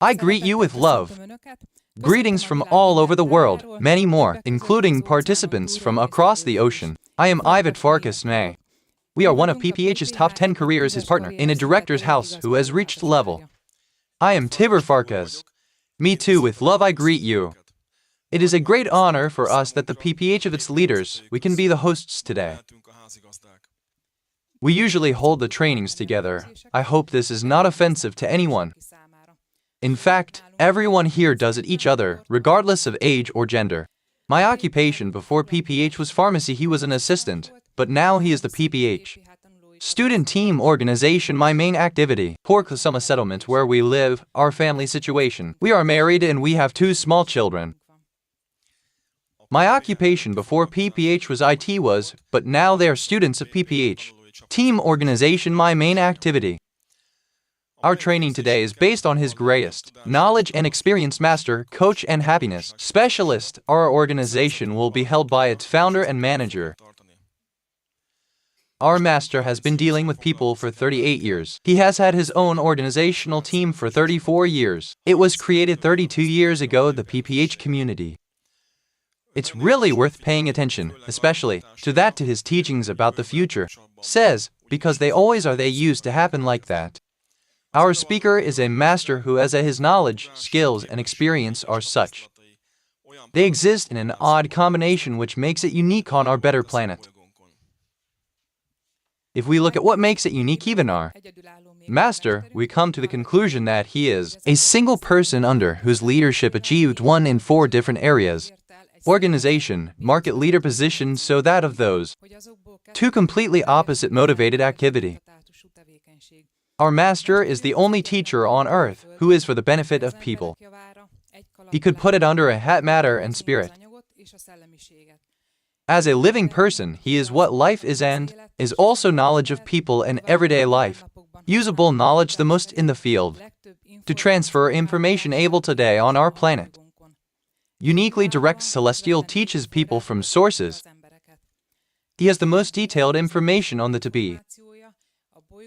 I greet you with love. Greetings from all over the world, many more, including participants from across the ocean. I am Ivat Farkas May. We are one of PPH's top 10 careers, his partner, in a director's house who has reached level. I am Tibor Farkas. Me too, with love I greet you. It is a great honor for us that the PPH of its leaders, we can be the hosts today. We usually hold the trainings together. I hope this is not offensive to anyone. In fact, everyone here does it each other, regardless of age or gender. My occupation before PPH was pharmacy. He was an assistant, but now he is the PPH. Student team organization, my main activity. Poor summer settlement where we live, our family situation. We are married and we have 2 small children. My occupation before PPH was IT was, but now they are students of PPH. Team organization, my main activity. Our training today is based on his greatest knowledge and experience, master, coach and happiness specialist. Our organization will be held by its founder and manager. Our master has been dealing with people for 38 years. He has had his own organizational team for 34 years. It was created 32 years ago, the PPH community. It's really worth paying attention, especially to his teachings about the future. Says, because they used to happen like that. Our speaker is a master who has his knowledge, skills, and experience are such. They exist in an odd combination which makes it unique on our better planet. If we look at what makes it unique, even our master, we come to the conclusion that he is a single person under whose leadership achieved 1 in 4 different areas. Organization, market leader position, so that of those 2 completely opposite motivated activity. Our master is the only teacher on earth who is for the benefit of people. He could put it under a hat, matter and spirit. As a living person, he is what life is and is also knowledge of people and everyday life. Usable knowledge the most in the field. To transfer information able today on our planet. Uniquely direct celestial teaches people from sources. He has the most detailed information on the to be.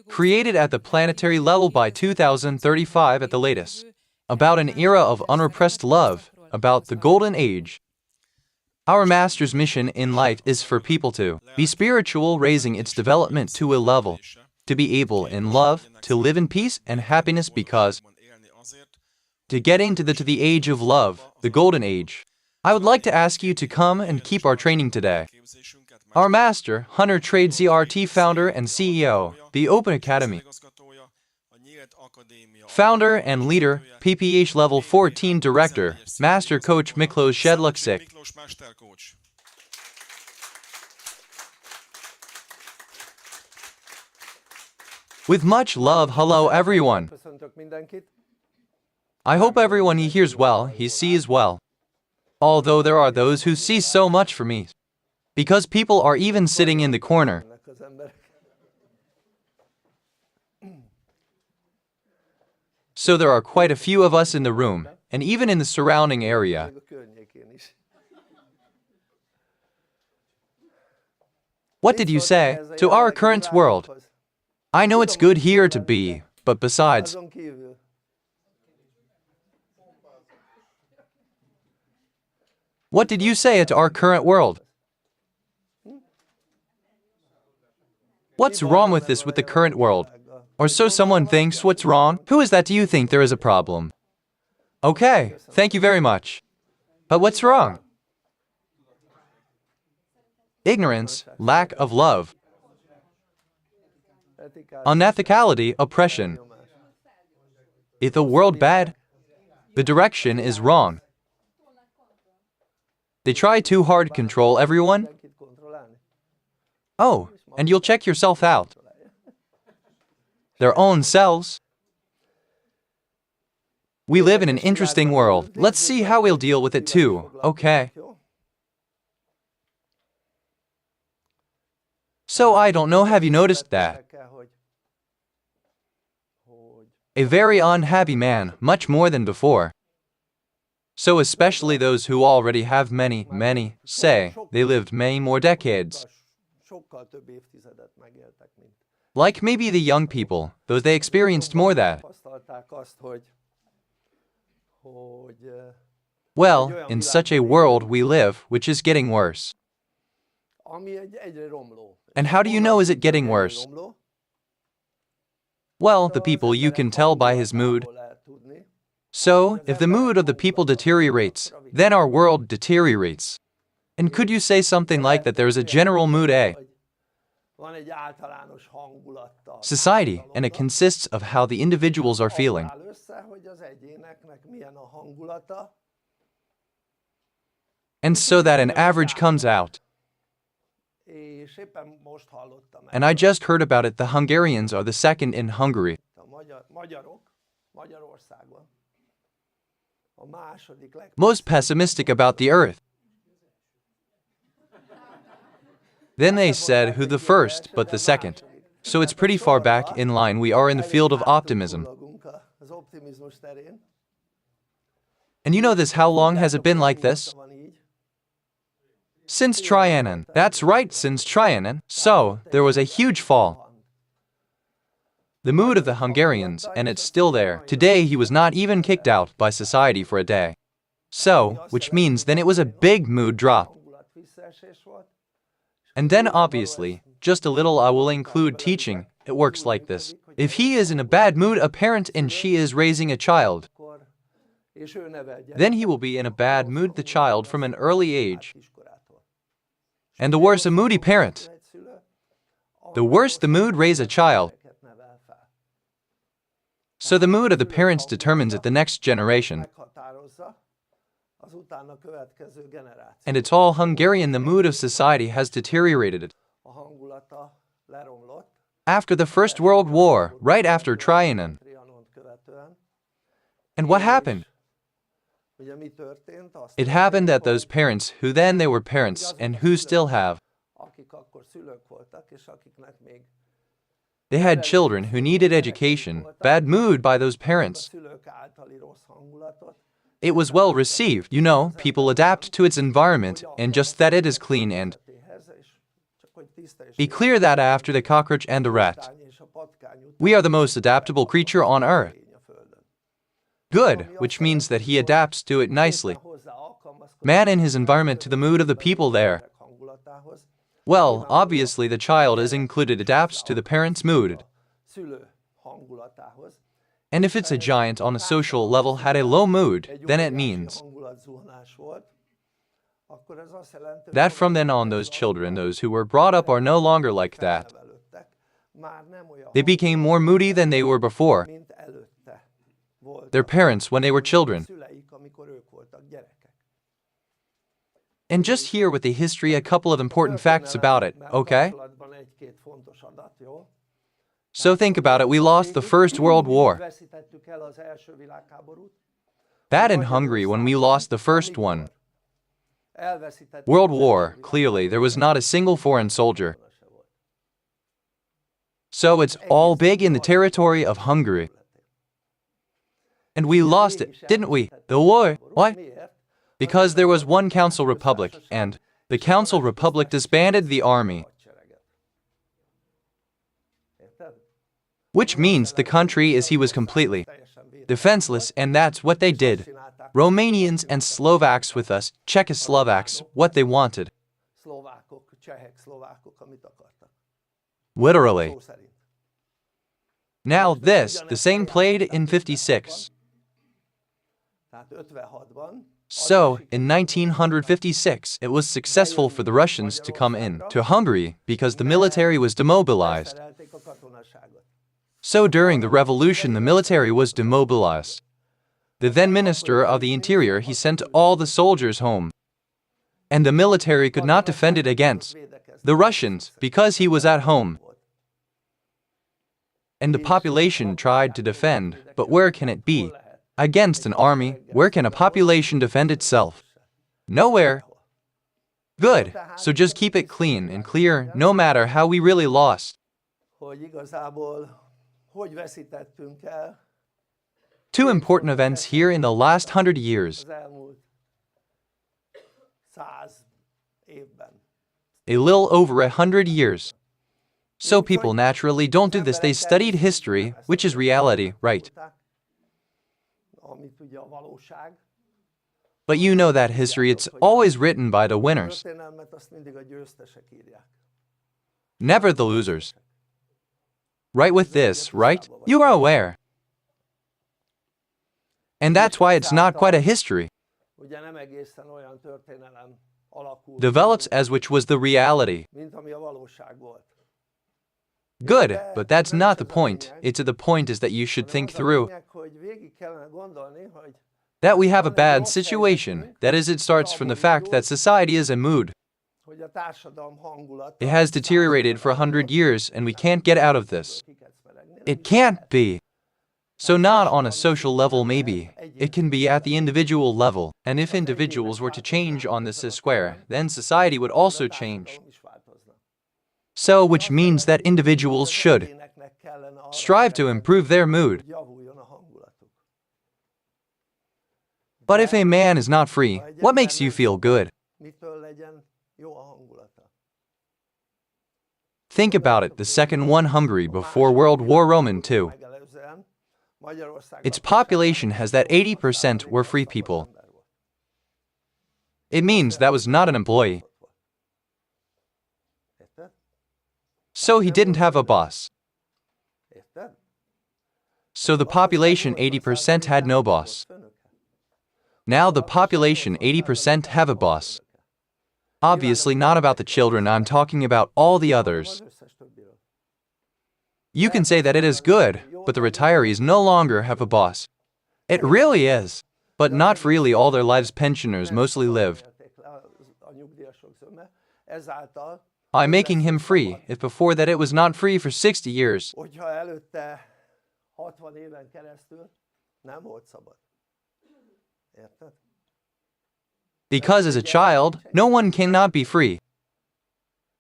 Created at the planetary level by 2035 at the latest. About an era of unrepressed love, about the golden age. Our master's mission in life is for people to be spiritual, raising its development to a level. To be able in love, to live in peace and happiness because to get into the age of love, the golden age. I would like to ask you to come and keep our training today. Our master, Hunter Trade ZRT founder and CEO, the Open Academy. Founder and leader, PPH Level 14 Director, Master Coach Miklós Szedlacsik. With much love, hello everyone. I hope everyone he hears well, he sees well. Although there are those who see so much for me. Because people are even sitting in the corner. So there are quite a few of us in the room, and even in the surrounding area. What did you say? To our current world. I know it's good here to be, but besides. What did you say to our current world? What's wrong with this with the current world? Or so someone thinks, what's wrong? Who is that? Do you think there is a problem? Okay, thank you very much. But what's wrong? Ignorance, lack of love, unethicality, oppression. Is the world bad? The direction is wrong. They try too hard to control everyone. Oh, and you'll check yourself out. Their own selves. We live in an interesting world. Let's see how we'll deal with it too, okay? So I don't know, have you noticed that? A very unhappy man, much more than before. So especially those who already have many, say, they lived many more decades. Like maybe the young people, though they experienced more that. Well, in such a world we live, which is getting worse. And how do you know is it getting worse? Well, the people you can tell by his mood. So, if the mood of the people deteriorates, then our world deteriorates. And could you say something like that there is a general mood A? Society, and it consists of how the individuals are feeling. And so that an average comes out. And I just heard about it, the Hungarians are the second in Hungary. Most pessimistic about the earth. Then they said who the first, but the second. So it's pretty far back in line we are in the field of optimism. And you know this, how long has it been like this? Since Trianon. That's right, since Trianon. So, there was a huge fall. The mood of the Hungarians, and it's still there. Today he was not even kicked out by society for a day. So, which means then it was a big mood drop. And then obviously, just a little I will include teaching. It works like this. If he is in a bad mood, a parent, and she is raising a child, then he will be in a bad mood, the child, from an early age. And the worse a moody parent, the worse the mood raise a child. So the mood of the parents determines it the next generation. And it's all Hungarian. The mood of society has deteriorated. After the First World War, right after Trianon. And what happened? It happened that those parents, who then they were parents, and who still have, they had children who needed education, bad mood by those parents. It was well received, you know, people adapt to its environment, and just that it is clean and be clear that after the cockroach and the rat, we are the most adaptable creature on earth. Good, which means that he adapts to it nicely. Man in his environment to the mood of the people there. Well, obviously the child is included, adapts to the parent's mood. And if it's a giant on a social level had a low mood, then it means that from then on those children, those who were brought up, are no longer like that. They became more moody than they were before. Their parents when they were children. And just here with the history, a couple of important facts about it, okay? So think about it, we lost the First World War. That in Hungary when we lost the first one. World War, clearly, there was not a single foreign soldier. So it's all big in the territory of Hungary. And we lost it, didn't we? The war. Why? Because there was one council republic, and the council republic disbanded the army. Which means the country he was completely defenseless, and that's what they did. Romanians and Slovaks with us, Czechoslovaks, what they wanted. Literally. Now this, the same played in 56. So, in 1956, it was successful for the Russians to come in to Hungary because the military was demobilized. So during the revolution, the military was demobilized. The then Minister of the Interior, he sent all the soldiers home. And the military could not defend it against the Russians because he was at home. And the population tried to defend, but where can it be? Against an army, where can a population defend itself? Nowhere. Good, so just keep it clean and clear, no matter how we really lost. Two important events here in the last 100 years. A little over 100 years. So people naturally don't do this, they studied history, which is reality, right? amit ugye a valóság. But you know that history, it's always written by the winners, Történelmet azt mindig a győztesek írják. never the losers. Right with this, right? You are aware. And that's why it's not quite a history. Ugye nem egészen olyan történelem alakul, Develops as which was the reality. mint ami a valóság volt. Good, but that's not the point. The point is that you should think Az a through lényeg, hogy végig kellene gondolni, hogy that we have a bad situation. That is, it starts from the fact that society is a mood. hogy a társadalom hangulata It has deteriorated for 100 years and we can't get out of this. kikecmeregni. It can't be. So not on a social level maybe, it can be at the individual level. And if individuals were to change on this square, then society would also change. Is változna. So which means that individuals should Egyéneknek kellene arra strive to improve their mood. hogy javuljon a hangulatuk. But if a man is not free, what makes you feel good? Mitől legyen jó a hangulata? Think about it, the second one Hungary before World War Roman II. Megelőzően Magyarországban Its population has that 80% were free people. It means that was not an employee. Érted? So he didn't have a boss. Érted? So the population 80% had no boss. Now the population 80% have a boss. Obviously not about the children, I'm talking about all the others. Az összes többiről. You can say that it is good, but the retirees no longer have a boss. It really is. But not freely all their lives pensioners mostly lived. Élték le a nyugdíjasok zöme. Ezáltal, By making him free, if before that it was not free for 60 years. hogyha előtte 60 éven keresztül nem volt szabad. Érted? Because as a child, no one cannot be free.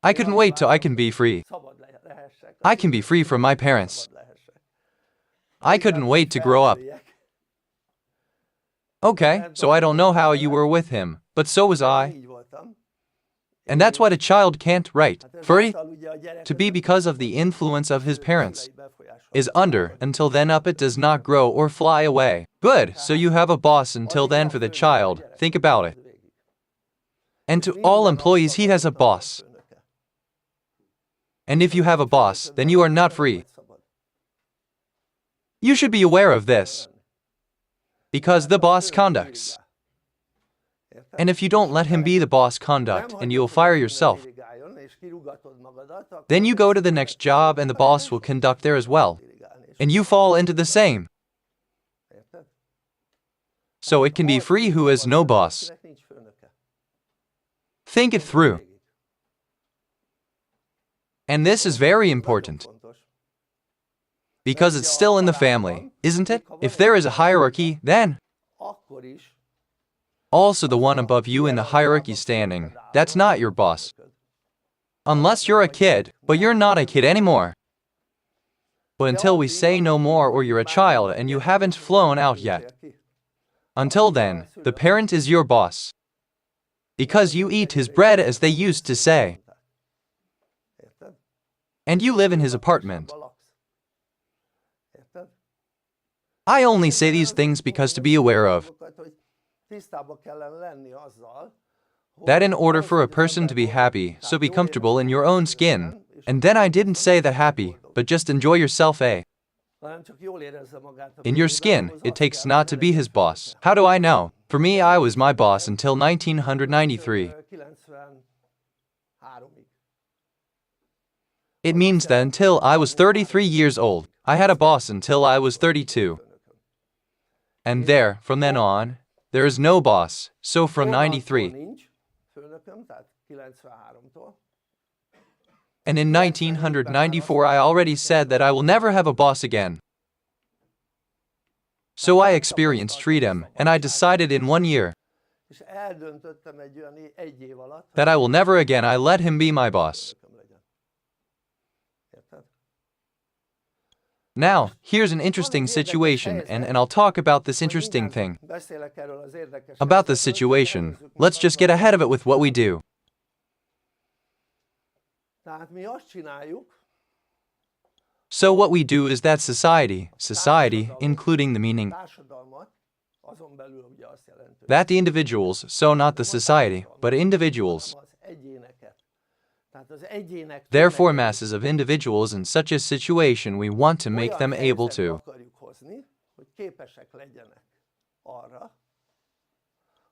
I couldn't wait till I can be free. Szabad lehessek. I can be free from my parents. Szabad lehessek. I couldn't wait to grow up. Okay, so I don't know how you were with him, but so was I. Így voltam. And that's what a child can't write. Free Ezáltal ugye a gyerek to be because of the influence of his parents befolyásolja. is under, until then up it does not grow or fly away. Good, so you have a boss until then for the child. Think about it. And to all employees he has a boss. And if you have a boss, then you are not free. You should be aware of this. Because the boss conducts. And if you don't let him be the boss conduct, and you'll fire yourself, then you go to the next job and the boss will conduct there as well. And you fall into the same. So it can be free who has no boss. Think it through. And this is very important. Because it's still in the family, isn't it? If there is a hierarchy, then also the one above you in the hierarchy standing, that's not your boss. Unless you're a kid, but you're not a kid anymore. But until we say no more or you're a child and you haven't flown out yet. Until then, the parent is your boss. Because you eat his bread as they used to say. And you live in his apartment. I only say these things because to be aware of that in order for a person to be happy, so be comfortable in your own skin. And then I didn't say that happy, but just enjoy yourself, eh? In your skin, it takes not to be his boss. How do I know? For me, I was my boss until 1993. It means that until I was 33 years old, I had a boss until I was 32. And there, from then on, there is no boss. So from 93. And in 1994 I already said that I will never have a boss again. So I experienced freedom, and I decided in 1 year that I will never again, I let him be my boss. Now, here's an interesting situation, and I'll talk about this interesting thing. About this situation, let's just get ahead of it with what we do. So what we do is that society, including the meaning, azon belül ugye azt jelenti, That the individuals, so not the society, but individuals. az egyéneket. Tehát az egyének Therefore, masses of individuals in such a situation, we want to make them able to. akarjuk hozni, hogy képesek legyenek arra,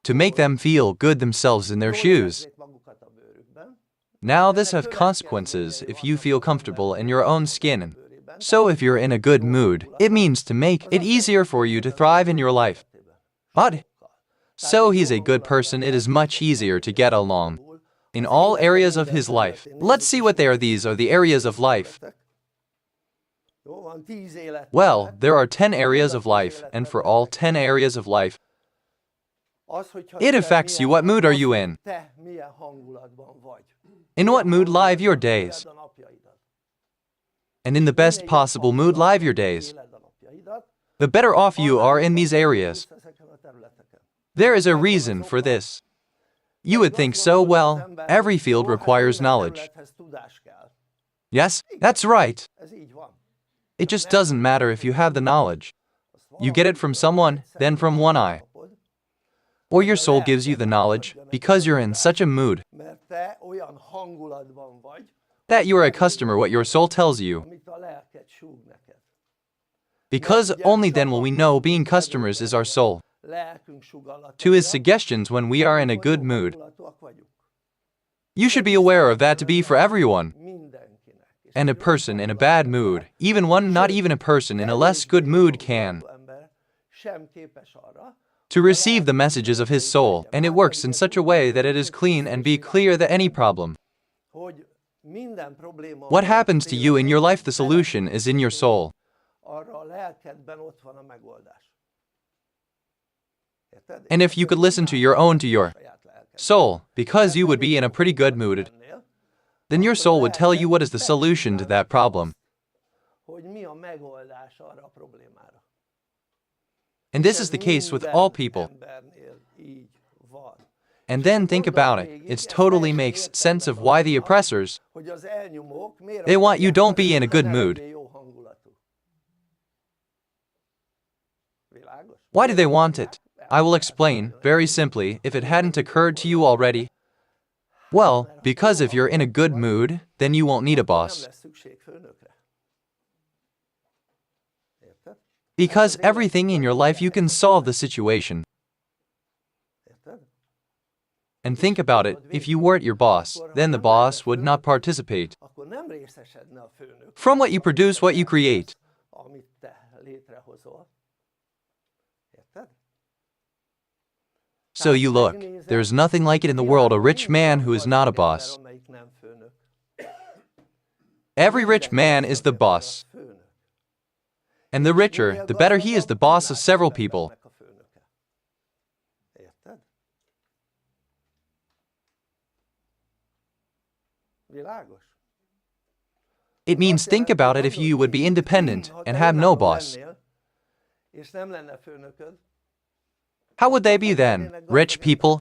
To make them feel good themselves in their jól shoes. érezzék magukat a bőrükben, Now this has consequences if you feel comfortable in your own skin. So if you're in a good mood, it means to make it easier for you to thrive in your life. But so he's a good person, it is much easier to get along in all areas of his life. Let's see what they are. These are the areas of life. jó, van 10 élet. Well, there are 10 areas of life, and for all 10 areas of life, Az, hogyha it te affects you. milyen- What mood are you in? Te milyen hangulatban vagy. In what mood live your days? Éled a napjaidat. And in the best possible mood live your days. Éled a napjaidat, The better off you are in these areas. ezeken a területeken. There is a reason for this. You would think so. Well, every field requires knowledge. Területhez tudás kell. Yes, that's right. Ez így van. It just doesn't matter if you have the knowledge. You get it from someone, then from one eye. Or your soul gives you the knowledge because you're in such a mood Mert te olyan hangulatban vagy, that you are a customer what your soul tells you. amit a lelked súg neked. Because only then will we know being customers is our soul. Lelkünk sugallat. To his suggestions when we are in a good mood. Hangulatúak vagyunk. You should be aware of that to be for everyone. Mindenkinek. És And a person in a bad mood, even one not even a person in a less good mood can, ember sem képes arra, to receive the messages of his soul, and it works in such a way that it is clean and be clear that any problem. hogy minden probléma, What happens to you in your life, the solution is in your soul. arra a lelkedben ott van a megoldás. Érted? And if you could listen to your Saját lelked. soul, because you would be in a pretty good mood, Ennél, then your soul would tell you what is the solution to that problem. hogy mi a megoldás arra a problémára. And this is the case with all people. Embernél így van. And then think about it. It totally makes sense of why the oppressors, Hogy az elnyomók miért they want you akarják, don't be in a good hogy mood. jó hangulatú. Világos? Why do they want it? I will explain, very simply, if it hadn't occurred to you already. Well, because if you're in a good mood, then you won't need a Nem boss. lesz szükség főnökre. Érted? Because everything in your life you can solve the situation. Érted? And think about it, if you weren't your boss, then the boss would not participate. Akkor nem részesedne a főnök, From what you produce, what you create. amit te létrehozol. Érted? So you look, there's nothing like it in the world, a rich man who is not a boss. Amelyik nem főnök. Every rich man is the boss. Főnök. And the richer, the better he is the boss of several people. A főnöke. Érted? Világos? It means think about it if you would be independent Ha and te have no önálló boss. lennél, és nem lenne főnököd, How would they be then? Rich people?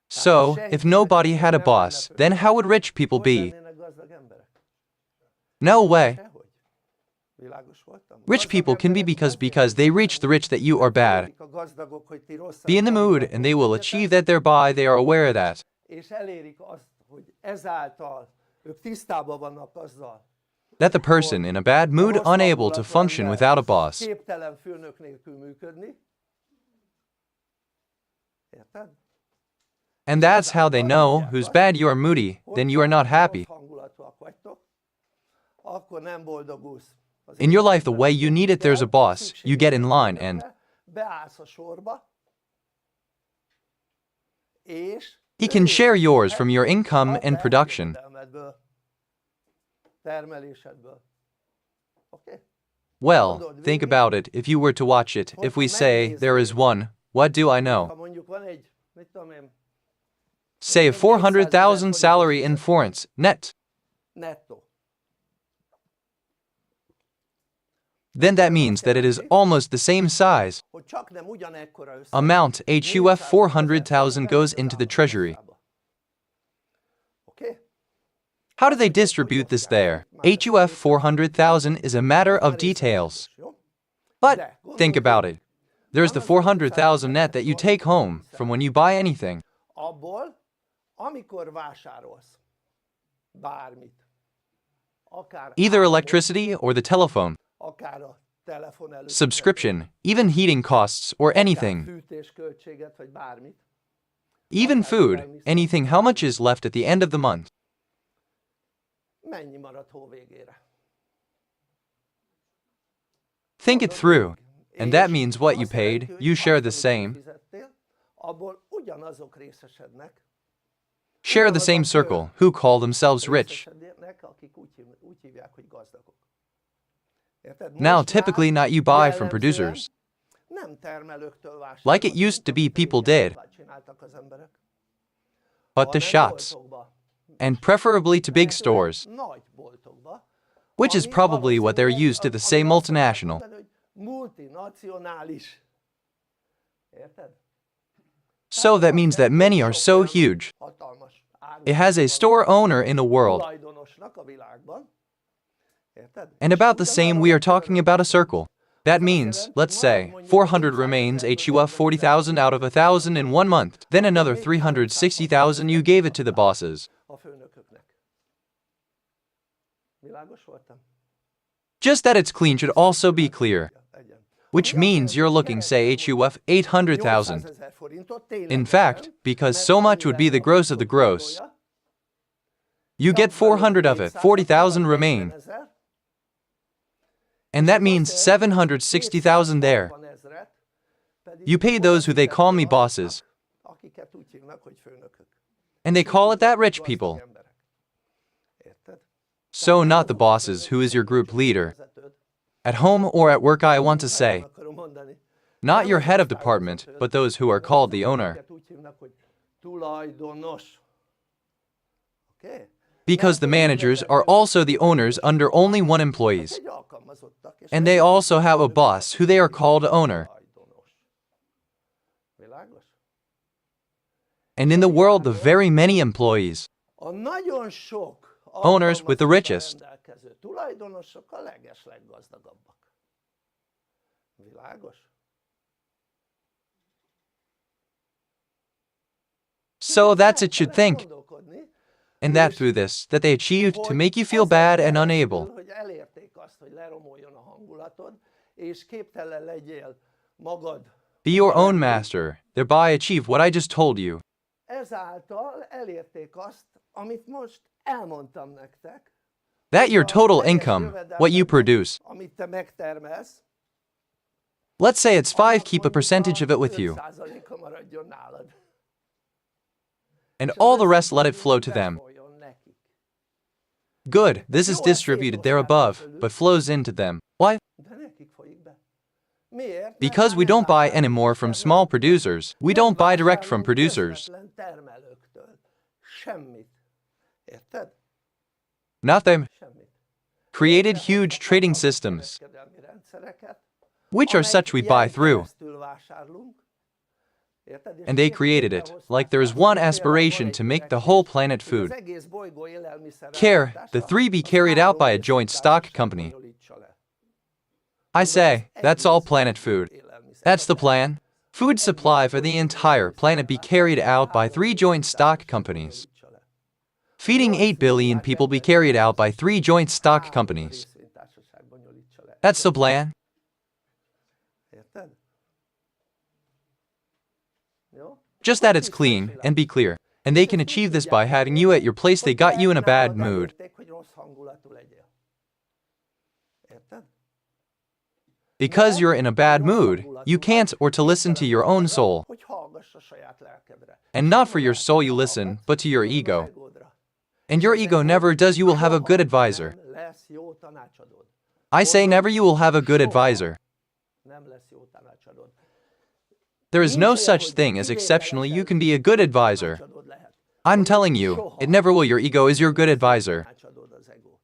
So, if nobody had a boss, then how would rich people hogy be? lennének gazdag emberek? No way. Sehogy. Világos voltam? Rich people can be because they reach the rich that you are bad. A gazdagok, hogy ti rosszak Be in the mood and they will achieve that thereby they are aware of that. és elérik azt, hogy ezáltal ők tisztában vannak azzal, That the person in a bad mood rossz unable to hangulatú function ember without a boss. képtelen főnök nélkül működni. Érted? And that's how they know who's bad you are moody, then you are not happy. Rossz hangulatúak vagytok, akkor nem boldogulsz. Az In your life the way életben. you need it there's a boss, Szükség you get in van line and főnökre, beállsz a sorba, és he can share yours from your income and production. jövedelmedből, termelésedből. Oké? Well, think about it, if you were to watch it, if we say, there is one, what do I know? Ha mondjuk van egy, mit tudom én, Say a 400,000 salary in forints, net. nettó. Then that means that it is almost the same size. Hogy csak nem ugyanekkora összeg. Amount HUF 400,000 goes into the treasury. Oké? How do they distribute this there? HUF 400,000 is a matter of details. Jó? But think about it. There's the 400,000 net that you take home from when you buy anything. Abból, amikor vásárolsz bármit, akár Either electricity or the telephone, akár a telefon előtt, subscription, even heating costs or anything, fűtésköltséget, vagy bármit, even food, anything, how much is left at the end of the month? mennyi marad hó végére? Think it through. And that means what you paid, you share the same. Abból ugyanazok részesednek, Share the same circle, who call themselves rich. akik úgy hívják, hogy gazdagok. Érted? Now, Most typically not you buy from producers, nem termelőktől vásárolnak, like it used to be people did, csináltak az emberek, but the shops, and preferably to big stores, nagy boltokba, which is ami probably what they're valószínűleg used to the azt same szokták multinational. mondani, hogy multinacionális. Érted? So that means that many are so huge. Hatalmas It has a store owner in the world. tulajdonosnak a világban. Érted? And about the same, we are talking about a circle. That means, let's say, 400 remains HUF 40,000 out of 1,000 in 1 month. Then another 360,000 you gave it to the bosses. A főnököknek. Világos voltam? Just that it's clean should also be clear, Legyen. which means you're looking, say, HUF 800,000. 800 000 forintot tényleg In fact, because so much would be the gross of the gross, you get 400 of it, 40,000 remain. And that means 760,000 there. You pay those who they call me bosses, akiket úgy hívnak, hogy főnökök. and they call it that rich people. Emberek. Érted? So not the bosses, who is your group leader. At home or at work, I want to say, Akarom mondani. not your head of department, but those who are called the owner. Akiket úgy hívnak, hogy tulajdonos. Okay? Because the managers are also the owners under only one employees. Egy alkalmazottak, és And they also have a boss who they are called owner. tulajdonos. Világos? And in the world, the very many employees, A nagyon sok Owners with the richest. rendelkező tulajdonosok a legesleggazdagabbak. Világos? so that's it should think. Gondolkodni, And that through this, that they achieved to make you feel bad and unable. hogy elérték azt, hogy leromoljon a hangulatod, és képtelen legyél magad. Be your own master, thereby achieve what I just told you. Ezáltal elérték azt, amit most elmondtam nektek, That your a total teljes income, jövedelmed, what you produce, amit te megtermelsz, let's say it's 5, keep a percentage of it with you. 5%-a maradjon nálad. And all the rest let it flow to them. Befolyjon nekik. Good, this is distributed there above, but flows into them. Why? De nekik folyik be. Miért? Because we don't buy anymore from small producers. We don't buy direct from producers. Közvetlen termelőktől. Semmit. Érted? Not them. Semmit. Created huge trading systems, Kereskedelmi rendszereket, which are such we buy through. keresztül vásárlunk. Érted? És And they miért created it, létrehozták like there is azt? one Tényleg aspiration van to egy make the törekvés, whole planet hogy az food. egész bolygó élelmiszer Care, ellátása the 3 be az carried out by a három joint stock résztársaság company. bonyolítsa le. I say, that's all planet food. Élelmiszer. That's the plan. Food supply for the entire planet be carried out by 3 joint stock companies. Bonyolítsa le. Feeding 8 billion people be carried out by 3 joint stock companies. Részvénytársaság bonyolítsa le. That's the plan. Érted? Jó? Just that it's clean, and be clear. And they can achieve this by having you at your place they got you in a bad mood. Elérték, hogy rossz hangulatú legyél. Érted? Because you're in a bad mood, you can't or to listen to your own soul. Hogy hallgass a saját lelkedre. And not for your soul you listen, but to your ego. Egódra. And your ego never does you will have a good advisor. Nem lesz jó tanácsadód. I say never you will have a good advisor. Nem lesz jó tanácsadód. There is no such thing as exceptionally you can be a good advisor. Tanácsadód lehet. I'm telling you, it never will. Your ego is your good advisor. Tanácsadód az egót.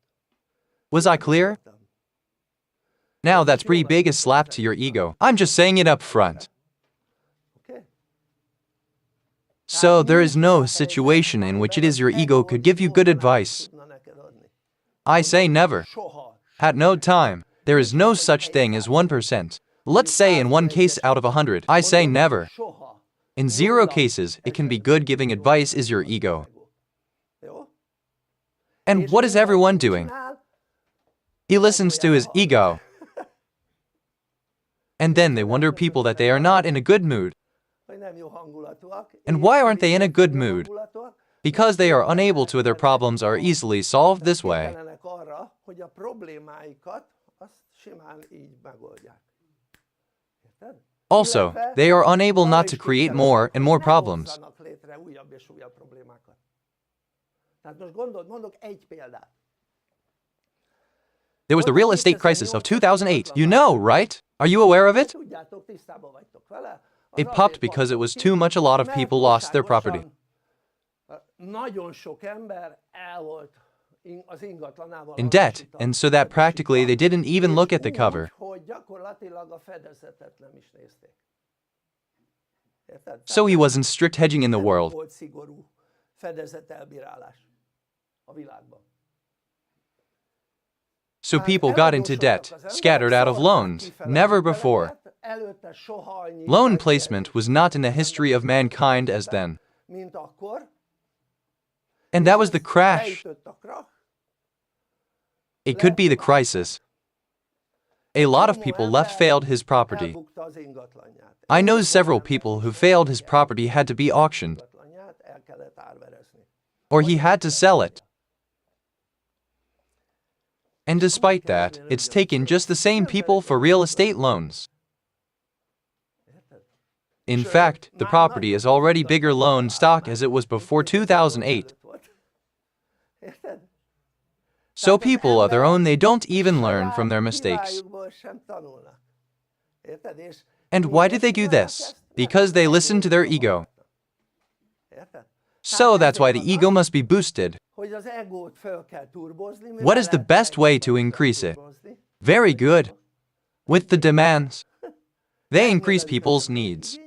Was I clear? Now that's pretty big a slap to your ego. I'm just saying it up front. Okay? So there is no situation in which it is your ego could give you good advice. Tudna neked adni. I say never. Soha. At no time. There is no such thing as 1%. Let's say in 1 case out of 100, I say never. Soha. In 0 cases, it can be good giving advice is your ego. Jó? And És what is mi everyone doing? csinál? He listens to his ego. And then they wonder people that they are not in a good mood. Hogy nem jó hangulatúak, And és why aren't they in a miért good nem jó mood? hangulatúak? Because they are unable to, their problems are easily solved this way. Képtelenek arra, hogy a problémáikat azt simán így megoldják. Érted? Also, Illetve they are unable arra not is to create képtelenek, more and more hogy ne problems. hozzanak létre újabb és újabb problémákat. Tehát most mondok egy példát. There was the real estate crisis of 2008. You know, right? Are you aware of it? Tudjátok, tisztában vagytok vele. Az It azért popped van because it was ki, too much. A lot of mert people lost their property. túlságosan, nagyon sok ember el volt az ingatlanával In debt, adósítva. and so that practically they didn't even look at the És cover. úgy, hogy gyakorlatilag a fedezetet nem is nézték. Érted? So he wasn't strict hedging in the Nem world. volt szigorú fedezetelbírálás a világban. So people got into debt, scattered out of loans, never before. Előtte soha annyi Loan placement was not in the history of mankind as then. mint akkor. And that was the crash. Beütött a krach. It could be the crisis. A lot of people left failed his property. Elbukta az ingatlanját. I know several people who failed his property had to be auctioned, Ingatlanját el kellett árverezni. or he had to sell it. And despite that, it's taken just the same people for real estate loans. In fact, the property is already bigger loan stock as it was before 2008. Érted? So people are their own, they don't even learn from their mistakes. Hibájukból sem tanulnak. Érted? És And why did they do this? Because they listen to their ego. Érted? So that's why the ego must be boosted. Hogy az egót föl kell turbozni, mivel What is the lehet best way to egót increase it? turbozni. Very good. With the demands. They increase people's needs,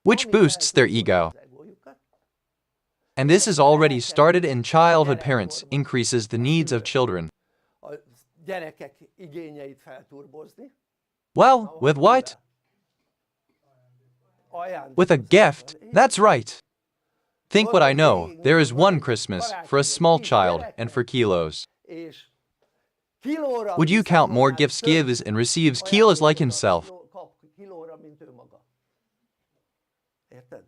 which boosts their ego. And this is already started in childhood. Parents increases the needs of children. A gyerekek igényeit felturbozni. Well, with what? Ajándékozni. With a gift. That's right. Think what I know. There is one Christmas for a small child and for kilos. És kilóra Would you count more viszonylag gifts több gives and receives kilos like himself? kap kilóra, mint ő maga. Érted?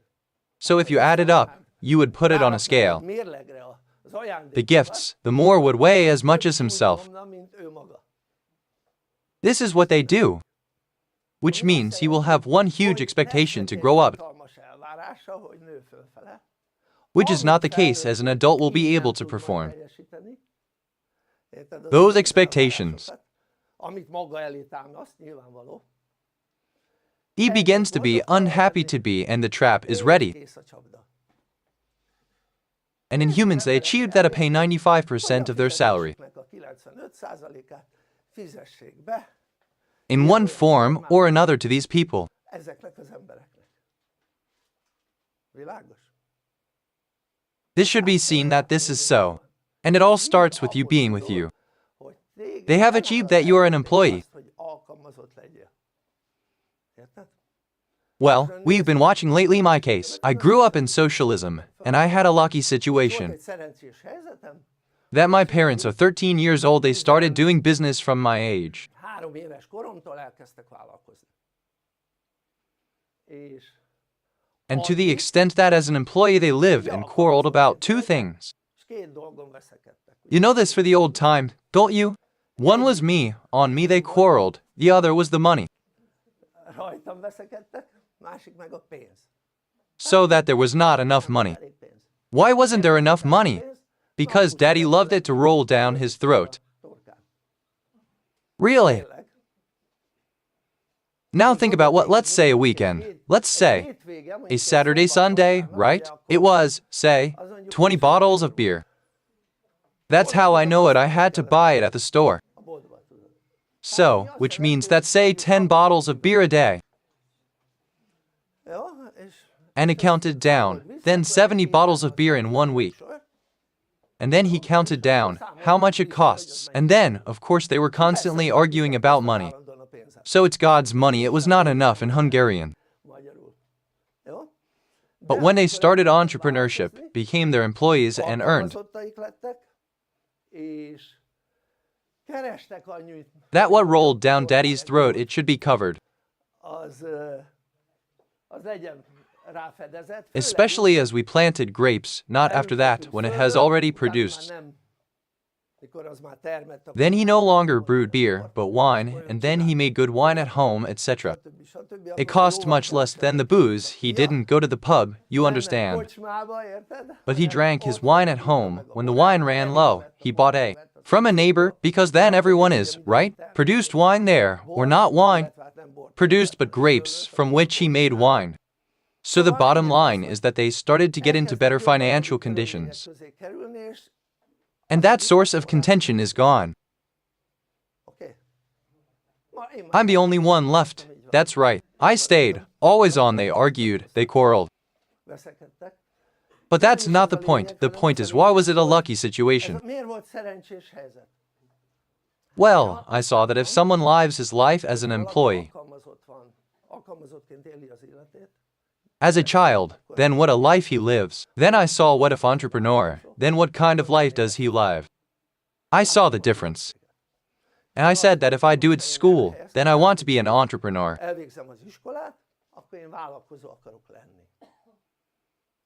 So if you add it up, you would put it on a scale. Mérlegre az ajándékokat, The gifts, the more would weigh as much as himself. úgy nyomna, mint ő maga. This is what they do. Which means he will have one huge expectation to grow up, Hatalmas elvárása, hogy nő fölfele. which is not the case as an adult will be able to perform. Teljesíteni. Érted? Az Those ő expectations. elvárásokat, amit maga elé támaszt, nyilvánvaló. He begins to be unhappy to be, and the trap is ready. Kész a csapda. And in humans, they achieved that to pay 95% of their salary. A 95%-át fizessék be In one form or another to these people. ezeknek az embereknek. Világos? This should be seen that this is so. And it all starts with you being with you. Hogy téged They have achieved that you are an employee. azt, hogy alkalmazott legyél. Érted? Well, we've been watching lately my case. I grew up in socialism, and I had a lucky Volt situation. egy szerencsés helyzetem, That my parents are 13 years old, they started doing business from my age. 3 éves koromtól elkezdtek vállalkozni. És And to the extent that as an employee they lived and quarreled about 2 things. két dolgon veszekedtek. You know this for the old time, don't you? One was me, on me they quarreled, the other was the money. Rajtam veszekedtek, másik meg a pénz. So that there was not enough money. Elég pénz. Why wasn't there enough money? Pénz, Because daddy loved it to roll down his throat. torkán. Really? Tényleg. Now think about what, let's say a weekend. Let's say Hétvége, mondjuk a egy Saturday, szombat Sunday, vasárnap, right? ugye, akkor It was, say, 20 bottles of beer. That's how I know it. I had to buy it at the store. a boltba tudod. So, which means that say 10 bottles of beer a day. Jó, és And it counted down. Then 70 bottles of beer in 1 week. sor, And then he counted down how much it costs. And then, of course, they were constantly arguing about money. állandóan a pénzzel. So it's God's money, it was not enough in Hungarian. magyarul. Jó? But when they started entrepreneurship, became their employees and earned, Alkalmazottaik lettek, és kerestek annyit, that what rolled down daddy's throat, it should be covered. az legyen ráfedezett. Főleg Especially úgy, as we planted grapes, not after that, when it has already produced. mikor az már termett, akkor Then he no longer brewed beer, but wine, and then he made good wine at home, etc. stb. It cost much less than the booze. He didn't go to the pub, you understand. Kocsmába, érted? But he drank his wine at home. When the wine ran low, he bought from a neighbor, because then everyone is, right? Produced wine there, or not wine, produced but grapes, from which he made wine. So the bottom line is that they started to get into better financial conditions. And that source of contention is gone. Oké. Ma én már I'm the only one left. That's right. I stayed. Always on, they argued, they quarreled. veszekedtek. But that's not the point. The point is, why was it a lucky Ez situation? miért volt szerencsés helyzet? Well, I saw that if someone lives his life as an employee, Alkalmazott van, alkalmazottként éli az életét, as a child, then what a life he lives. Then I saw what if entrepreneur, then what kind of life does he live? I saw the difference. And I said that if I do it school, then I want to be an entrepreneur. elvégzem az iskolát, akkor én vállalkozó akarok lenni.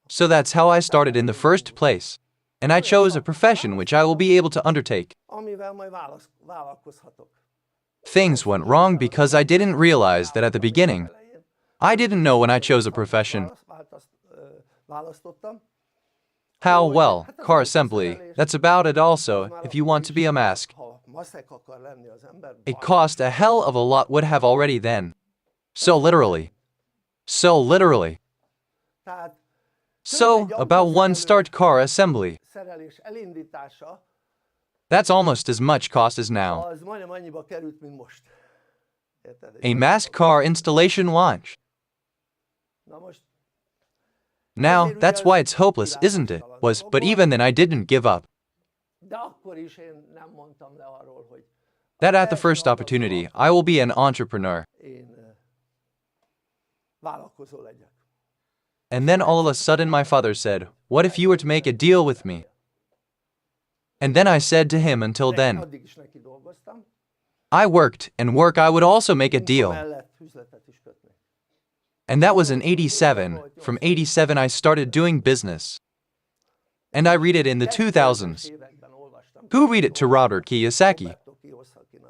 So that's how I started in the first place. And I chose a profession which I will be able to undertake. Amivel majd vállalkozhatok. Things went wrong because I didn't realize that at the beginning. I didn't know when I chose a profession. Választottam. How well, car assembly, that's about it also, if you want to be a mask. Ha maszek akar lenni az ember, It cost a hell of a lot would have already then. So literally. tehát So, about one start car assembly. szerelés elindítása That's almost as much cost as now. az majdnem annyiba került, mint most. Érted? A mass car installation launch. Na most Now, that's why it's hopeless, isn't it? But even then I didn't give up. de akkor is én nem mondtam le arról, hogy That at the first opportunity, I will be an entrepreneur. én vállalkozó legyek. And then all of a sudden my father said, what if you were to make a deal with me? And then I said to him, until then, Addig is neki dolgoztam. I worked, and I would also make a deal. Mellett üzletet is kötni. And that was in 87. From 87 I started doing business. And I read it in the 2000s. Években olvastam. Who read it to Robert Kiyosaki?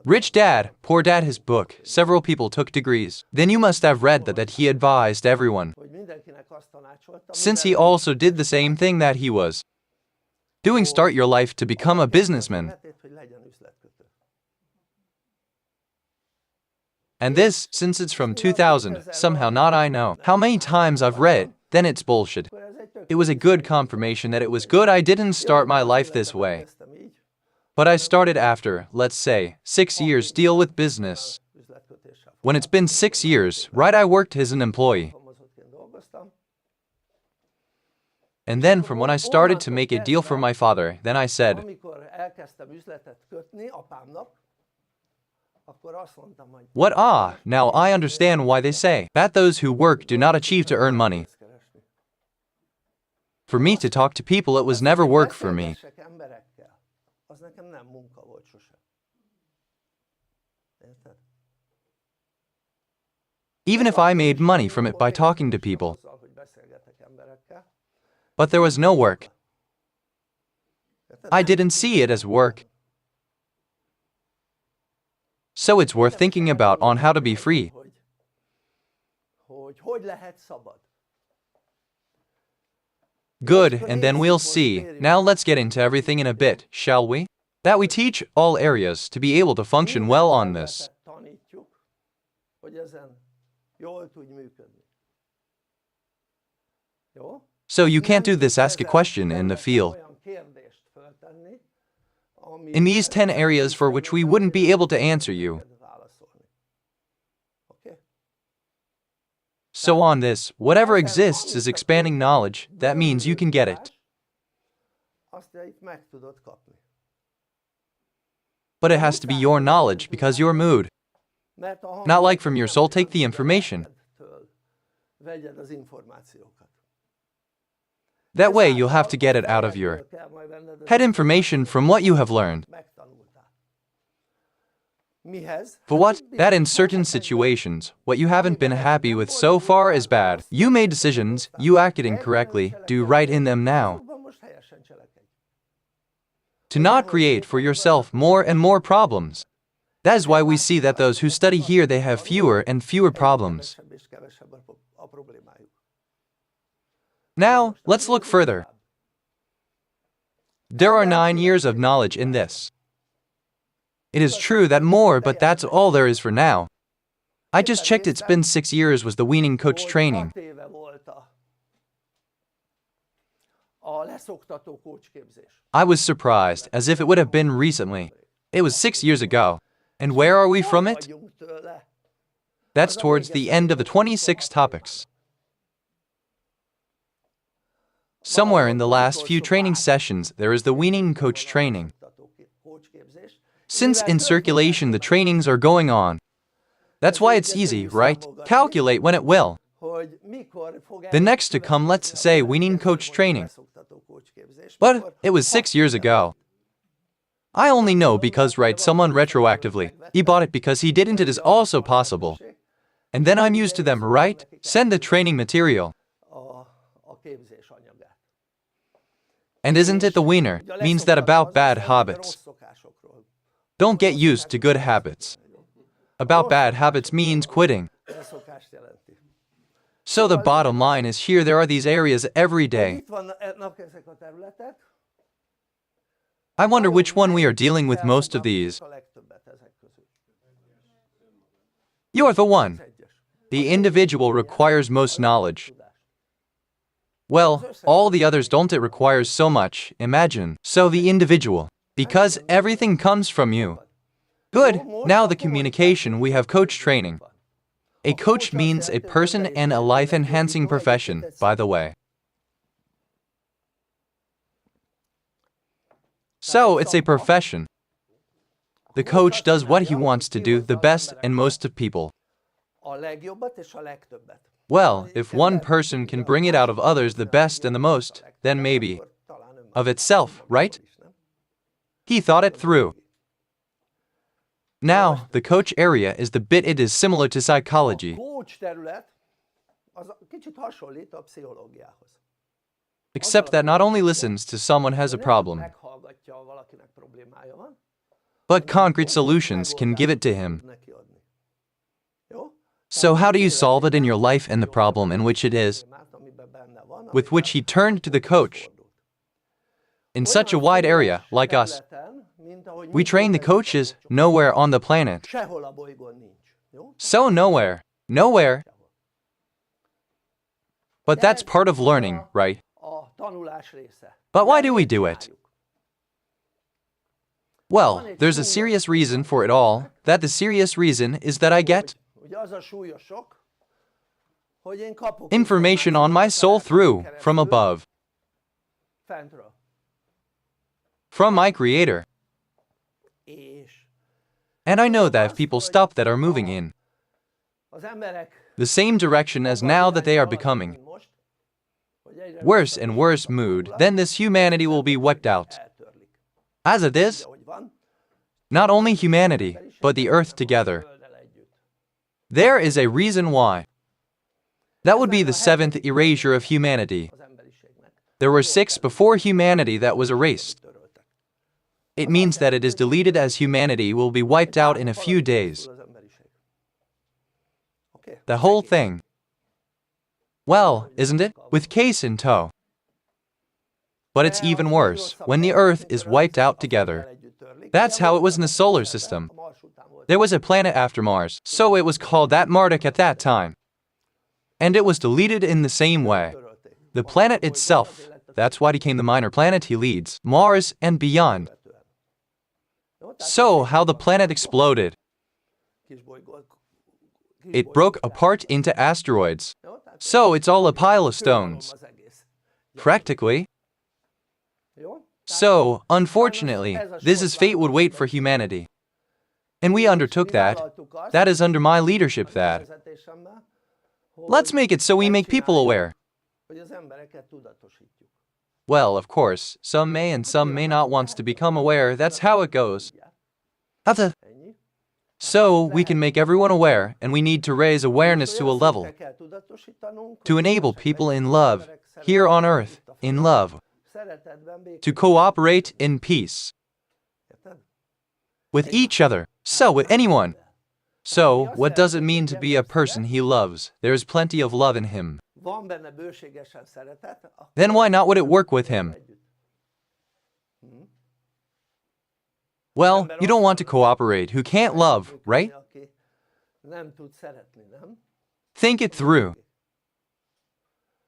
Rich Dad, Poor Dad, his book. Several people took degrees. Then you must have read that he advised everyone. Hogy mindenkinek azt tanácsoltam, Since he also did the same thing that he was doing, start your life to become a businessman. hogy legyen üzletkötő. And this, since it's from 2000, somehow not I know how many times I've read it, then it's bullshit. Akkor ez egy tök It was a good confirmation that it was good I didn't start my life this way. kezdtem így, But I started after, let's say, 6 years deal with business. üzletkötéssel When it's been 6 years, right, I worked as an employee. alkalmazottként dolgoztam. And then from when I started to make a deal for my father, then I said, Amikor elkezdtem üzletet kötni apámnak, akkor azt mondtam, hogy what now I understand why they say that those who work do not achieve to earn money. ezt keresni. For me to talk to people, it was never work for me. Beszélgessek emberekkel. Az nekem nem munka volt sose. Érted? Even if I made money from it by talking to people. Azzal, hogy beszélgetek emberekkel. But there was no work. Érted? I didn't see it as work. So it's worth thinking about on how to be free. Hogy lehet szabad. Good, and then we'll see. Now let's get into everything in a bit, shall we? That we teach all areas to be able to function well on this. Tanítjuk, hogy ezen jól tudj működni. Jó? So you can't do this, ask a question in the field. Olyan kérdést föltenni, ami In these 10 areas for which we wouldn't be able to answer you. válaszolni. Oké? So on this, whatever exists is expanding knowledge. That means you can get it. Azt itt meg tudod kapni. But it has to be your knowledge because your mood. Not like from your soul take the information. Vegyed az információkat. That way you'll have to get it out of your head information from what you have learned. For what? That in certain situations, what you haven't been happy with so far is bad. You made decisions, you acted incorrectly, do right in them now. To not create for yourself more and more problems. That is why we see that those who study here, they have fewer and fewer problems. Now, let's look further. There are 9 years of knowledge in this. It is true that more, but that's all there is for now. I just checked, it's been 6 years was the weaning coach training. I was surprised, as if it would have been recently. It was 6 years ago. And where are we from it? That's towards the end of the 26 topics. Somewhere in the last few training sessions, there is the weaning coach training. Since in circulation the trainings are going on. That's why it's easy, right? Calculate when it will. The next to come, let's say, weaning coach training. But it was 6 years ago. I only know because, right, someone retroactively, he bought it because he didn't, it is also possible. And then I'm used to them, right? Send the training material. And isn't it the weaner? Means that about bad habits. Don't get used to good habits. About bad habits means quitting. So the bottom line is here, there are these areas every day. I wonder which one we are dealing with most of these. You are the one. The individual requires most knowledge. Well, all the others don't, it requires so much, imagine. So the individual. Because everything comes from you. Good, now the communication, we have coach training. A coach means a person and a life-enhancing profession, by the way. So it's a profession. The coach does what he wants to do, the best and most of people. Well, if one person can bring it out of others the best and the most, then maybe of itself, right? He thought it through. Now, the coach area is the bit, it is similar to psychology. Except that not only listens to someone has a problem, but concrete solutions can give it to him. So how do you solve it in your life and the problem in which it is? With which he turned to the coach. In such a wide area, like us, we train the coaches nowhere on the planet. So nowhere. Nowhere. But that's part of learning, right? But why do we do it? Well, there's a serious reason for it all. That the serious reason is that I get information on my soul through, from above. From my Creator. And I know that if people stop that are moving in the same direction as now that they are becoming worse and worse mood, then this humanity will be wiped out. As it is, not only humanity, but the earth together. There is a reason why. That would be the 7th erasure of humanity. There were 6 before humanity that was erased. It means that it is deleted as humanity will be wiped out in a few days. The whole thing. Well, isn't it? With case in tow. But it's even worse when the earth is wiped out together. That's how it was in the solar system. There was a planet after Mars, so it was called that Marduk at that time. And it was deleted in the same way. The planet itself, that's why it became the minor planet he leads, Mars and beyond. So how the planet exploded. It broke apart into asteroids. So it's all a pile of stones. Practically. So, unfortunately, this is fate would wait for humanity. And we undertook that. That is under my leadership that. Let's make it so we make people aware. Well, of course, some may and some may not want to become aware. That's how it goes. So, we can make everyone aware, and we need to raise awareness to a level to enable people in love, here on earth, in love, to cooperate in peace with each other, so with anyone. So, what does it mean to be a person he loves? There is plenty of love in him. Then why not would it work with him? Well, you don't want to cooperate who can't love, right? Think it through.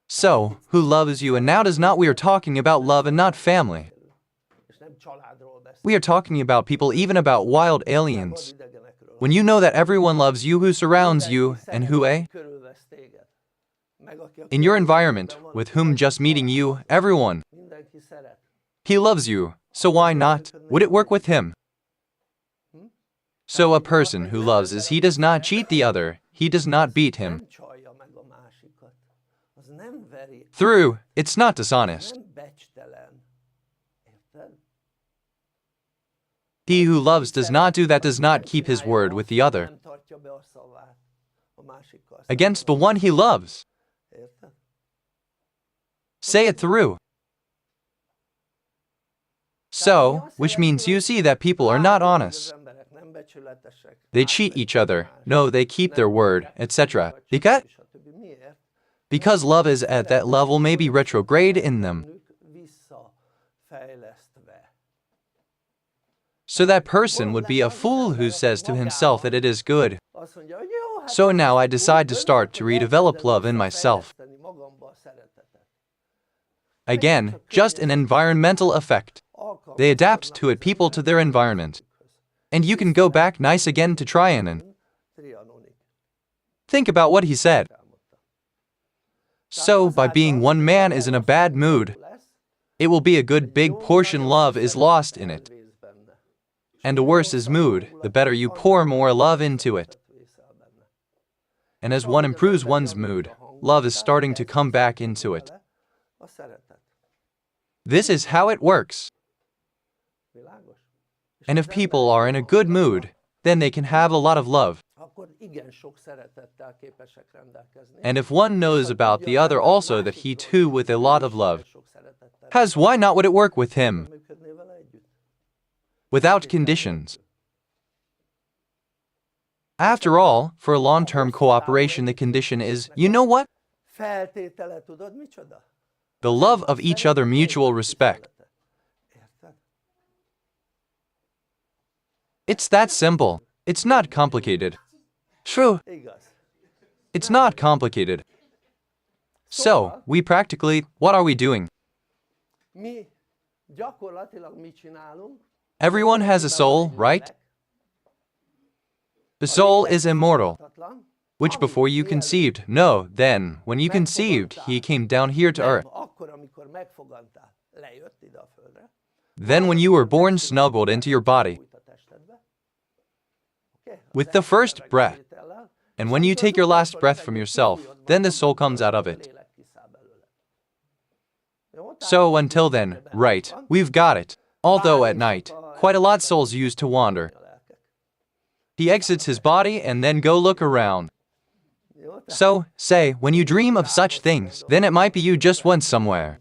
So, who loves you and now does not? We are talking about love and not family. We are talking about people, even about wild aliens. When you know that everyone loves you who surrounds you, and who, in your environment, with whom just meeting you, everyone. He loves you, so why not? Would it work with him? So a person who loves is he does not cheat the other, he does not beat him. Through, it's not dishonest. He who loves does not do that, does not keep his word with the other against the one he loves. Say it through. So, which means you see that people are not honest. They cheat each other. No, they keep their word, etc. Because love is at that level, maybe retrograde in them. So that person would be a fool who says to himself that it is good. So now I decide to start to redevelop love in myself. Again, just an environmental effect. They adapt to it, people to their environment. And you can go back nice again to Trianon. Think about what he said. So, by being one man is in a bad mood, it will be a good big portion love is lost in it. And the worse is mood, the better you pour more love into it. And as one improves one's mood, love is starting to come back into it. This is how it works. And if people are in a good mood, then they can have a lot of love. And if one knows about the other also that he too with a lot of love has, why not would it work with him? Without conditions. After all, for long-term cooperation the condition is, you know what? The love of each other, mutual respect. It's that simple. It's not complicated. True. It's not complicated. So, we practically, what are we doing? Everyone has a soul, right? The soul is immortal, which before you conceived, no, then, when you conceived, he came down here to earth. Then when you were born, snuggled into your body with the first breath. And when you take your last breath from yourself, then the soul comes out of it. So until then, right, we've got it. Although at night, quite a lot souls used to wander. He exits his body and then go look around. So, say, when you dream of such things, then it might be you just went somewhere.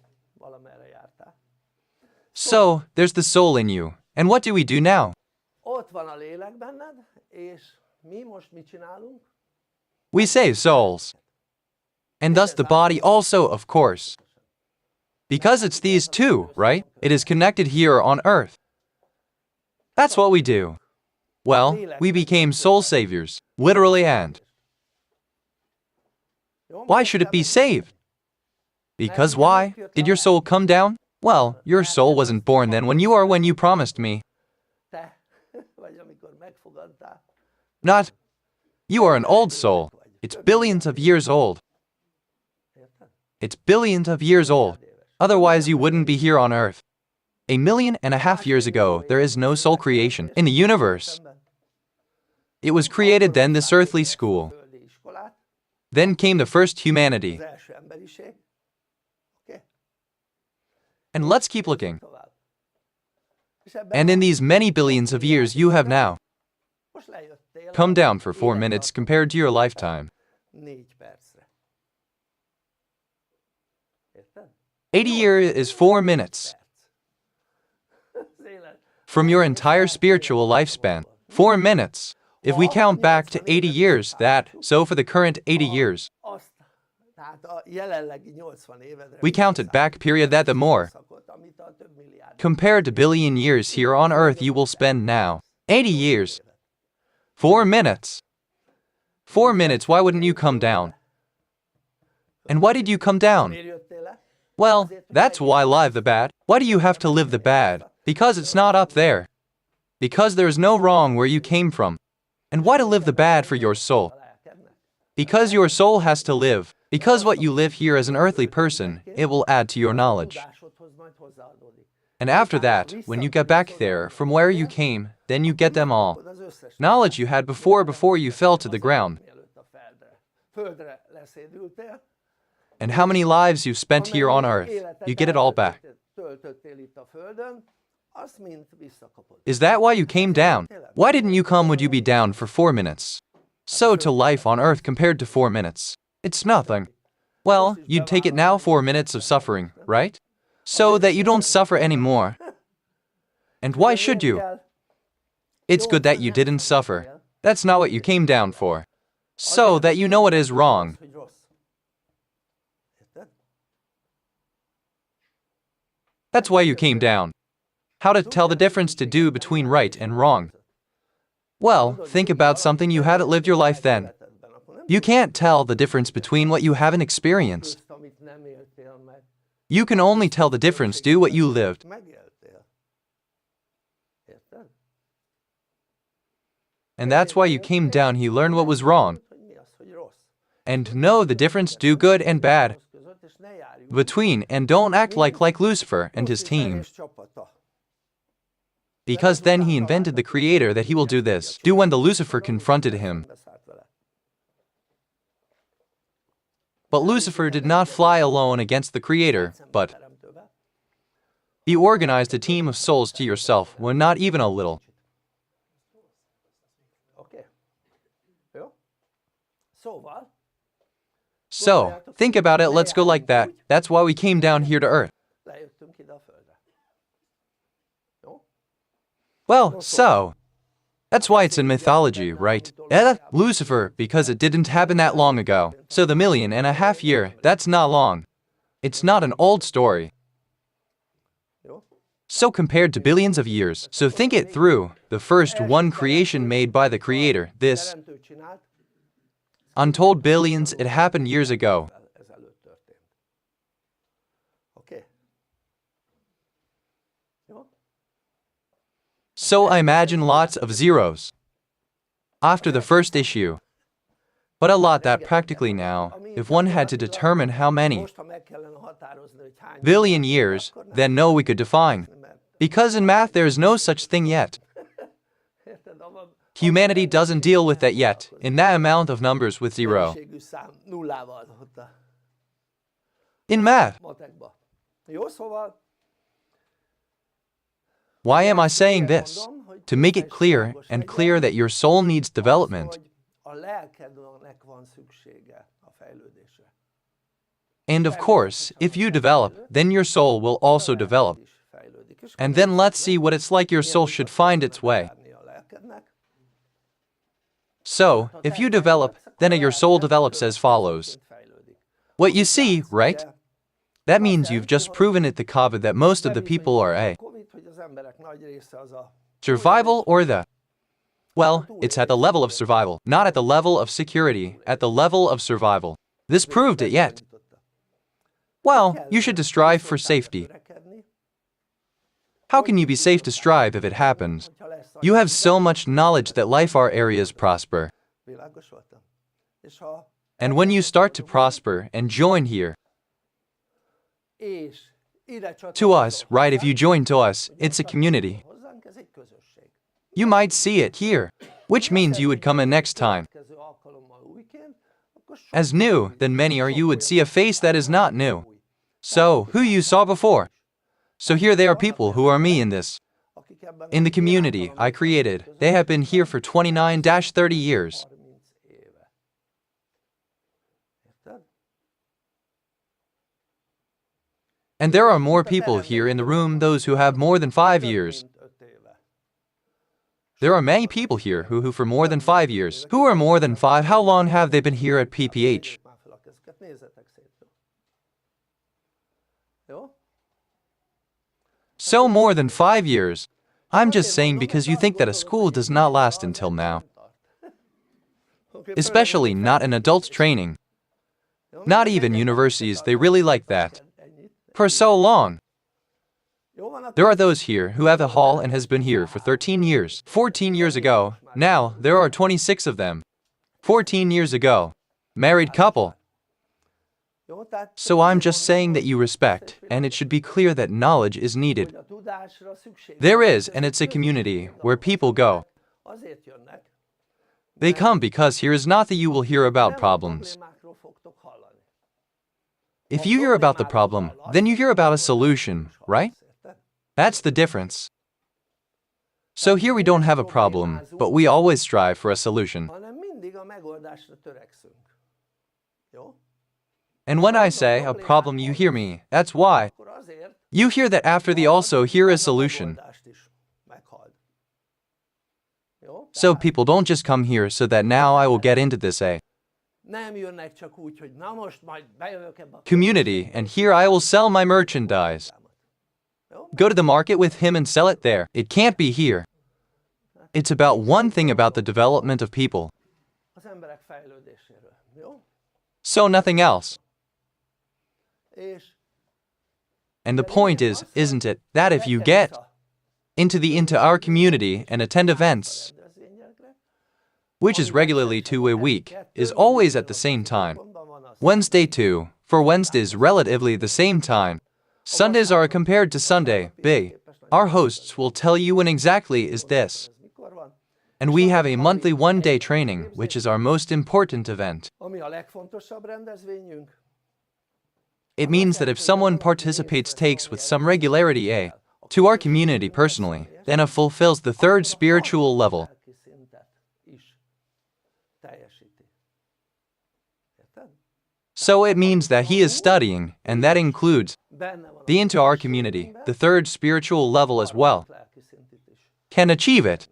So, there's the soul in you. And what do we do now? We save souls. And thus the body also, of course. Because it's these two, right? It is connected here on earth. That's what we do. Well, we became soul saviors, literally, and why should it be saved? Because why? Did your soul come down? Well, your soul wasn't born then when you promised me. Not. You are an old soul. It's billions of years old. It's billions of years old. Otherwise you wouldn't be here on earth. 1.5 million years ago, there is no soul creation in the universe. It was created then, this earthly school. földi iskolát, Then came the first humanity. az első emberiség. Oké? And let's keep looking. Tovább. És ebben And in these many billions of years you have now most lejöttél come down for 4 életnap minutes compared to your lifetime. 4 percre. Érted? 80 years is 4 minutes. Perc. Az élet. From your entire spiritual lifespan, 4 minutes. If we count back to 80 years, so for the current 80 years, Azt, tehát a jelenlegi 80 évedre we counted back period that the more, szakot, amit a több milliárd compared to billion years here on earth you will spend now. 80 years. 4 minutes. 4 minutes, why wouldn't you come down? And why did you come down? Miért jöttél le? Well, that's why live the bad. Why do you have to live the bad? Because it's not up there. Because there is no wrong where you came from. And why to live the bad for your soul? A lelkednek? Because your soul has to live. Because what you live here as an earthly person, it will add to your knowledge. Tudásodhoz majd hozzáadódik. And after that, when you get back there from where you came, then you get them all. Az összes Knowledge you had before you fell to the ground. mielőtt a földre leszédültél, And how many lives you've spent here on earth, you get it all back. töltöttél itt a földön, azt mind visszakapod. Is that why you came down? Why didn't you come would you be down for 4 minutes? So to life on earth compared to 4 minutes. It's nothing. Well, you'd take it now 4 minutes of suffering, right? So that you don't suffer anymore. And why should you? It's good that you didn't suffer. That's not what you came down for. So that you know what is wrong. Hogy rossz. Érted? That's why you came down. How to tell the difference to do between right and wrong. Well, think about something you haven't lived your life then. Életedben, akkor nem You can't tell the difference between what you haven't experienced. tudsz, amit nem éltél meg. You can only tell the difference do what you lived. Megéltél. Érted? And that's why you came down, he learned what was wrong. Hogy mi az, hogy rossz. And know the difference do good and bad Rossz között, és ne járj úgy, between, and don't act like Lucifer and his Lucifer team. és csapata. Because then he invented the creator that he will do this. Do when the Lucifer confronted him. Beszállt vele. But Lucifer did not fly alone against the creator, but Teremtővel. he organized a team of souls to yourself, when not even a little. Oké? Jó? Szóval, So, think about it, let's go like that. That's why we came down here to earth. lejöttünk ide a földre. Jó? Well, so, that's why it's in mythology, right? Lucifer, because it didn't happen that long ago. So the 1.5 million year, that's not long. It's not an old story. Jó? So compared to billions of years, so think it through. The first one creation made by the creator, this Teremtő csinált, untold billions, it happened years ago. ezelőtt történt. Oké? Jó? So I imagine lots of zeros after the first issue. But a lot that practically now, if one had to determine how many Most, ha meg kellene határozni, hogy hány billion years, then no we could define. mert Because in math there is no such thing yet. érted, abban Humanity doesn't deal with that yet, in that amount of numbers with zero. mennyiségű szám nullával ott a In math, matekba. Jó, szóval why am I saying this? To make it clear and clear that your soul needs development. hogy a lelkednek van szüksége a fejlődésre. And of course, if you develop, then your soul will also develop. Is fejlődik. És And then let's see what it's like your soul should find its way. járni a lelkednek. So, if you develop, then your soul develops as follows. Fejlődik. What you see, right? That means you've just proven it to Kava that most of the people are A. Covid, hogy az emberek nagy része az a Survival or the? Well, it's at the level of survival, not at the level of security, at the level of survival. This proved it yet. Well, you should strive for safety. törekedni, How can you be safe to strive if it happens? hogyha lesz a You have so much knowledge that life our areas prosper. világos voltam. És ha And when you start to prosper and join here, és ide to us, right, if you join to us, it's a community. hozzánk, ez egy közösség. You might see it here. which means you would come in next time következő alkalommal újként, akkor sok as new, then many or you would see a face that is not new. So, who you saw before? So here they are people who are me in this. akik ebben In the community I created, they have been here for 29-30 years. 30 éve. Érted? And there are more people here in the room, those who have more than 5 years. Több mint 5 éve. There are many people here who for more than 5 years. Who are more than 5? How long have they been here at PPH? Már fel a kezüket, nézzetek szét. Jó? So more than 5 years. I'm just saying because you think that a school does not last until now. Especially not in adult training. Not even universities, they really like that. For so long. There are those here who have a hall and has been here for 13 years. 14 years ago, now there are 26 of them. 14 years ago. Married couple. Jó, tehát So I'm just saying that you respect, and it should be clear that knowledge is needed. a tudásra szükség There van. is, and it's a community where people go. Azért jönnek, They come because here is not that you will hear about nem a problems. problémákról fogtok hallani. If you hear about the problem, then you hear about a solution, right? Érted? That's the difference. So here we don't have a problem, but we always strive for a solution. Hanem mindig a megoldásra törekszünk. Jó? And when I say a problem, you hear me. That's why. Akkor azért, You hear that after the also hear a solution. megoldást is meghald. Jó? So people don't just come here so that now I will get into this A. Nem jönnek csak úgy, hogy na most majd bejövök ebbe a Community, and here I will sell my merchandise. Jó? Go to the market with him and sell it there. It can't be here. It's about one thing about the development of people. Az emberek fejlődéséről. Jó? So nothing else. És And the point is, isn't it, that if you get into our community and attend events, rendezvényekre, which is regularly 2 a week, is always at the same time. Wednesday too, for Wednesdays relatively the same time. Sundays are compared to Sunday, B. Our hosts will tell you when exactly is this. ez mikor van? And we have a monthly one-day training, which is our most important event. Ami a legfontosabb rendezvényünk, It means that if someone participates takes with some regularity to our community personally, then it fulfills the third spiritual level. lelki szintet is teljesíti. Érted? So it means that he is studying, and that includes Benne van the into our community, the third spiritual level as well, lelki szintit is. can achieve it.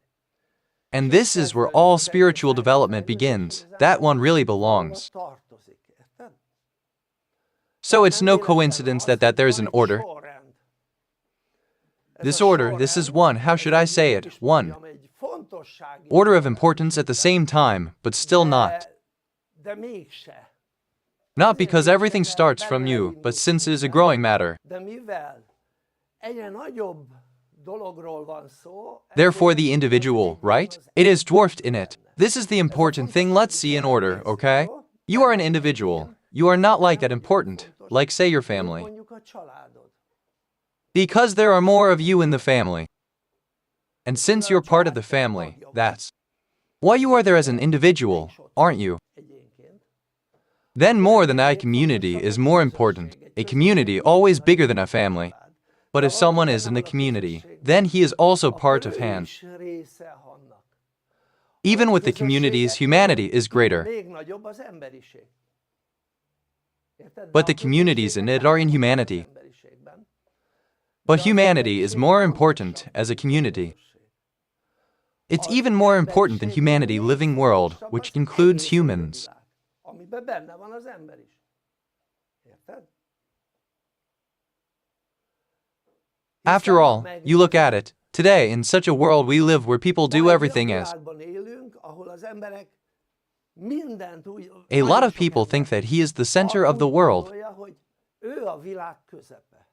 And this is where all spiritual development begins. That one really belongs. Tartozik, érted? So it's no coincidence that there's an order. Sorrend. Ez This a order, this is one, how should I say it? One. Ami egy fontossági Order of importance at the same time, but still not. de mégse. Not because everything starts from you, but since it is a growing matter. De mivel egyre nagyobb dologról van szó, Therefore the individual, right? It is dwarfed in it. This is the important thing. Let's see in order, okay? You are an individual. You are not like that important, like say your family. mondjuk a családod. Because there are more of you in the family. And since you're part of the family, that's why you are there as an individual, aren't you? Egyénként. Then more than a community is more important. A community always bigger than a family. But if someone is in the community, then he is also part of Ő hand. is része annak. Even with the communities, humanity is greater. Még nagyobb az emberiség. Érted? But the De a communities in it are in humanity. emberiségben. But humanity is more important as a community. It's even more important than humanity living world, which includes humans. Amiben benne van az ember is. Érted? After all, you look at it, today in such a world we live where people do everything as. Világban élünk, ahol az emberek mindent úgy, A lot of people think that he is the center of the world. Gondolja, hogy ő a világ közepe.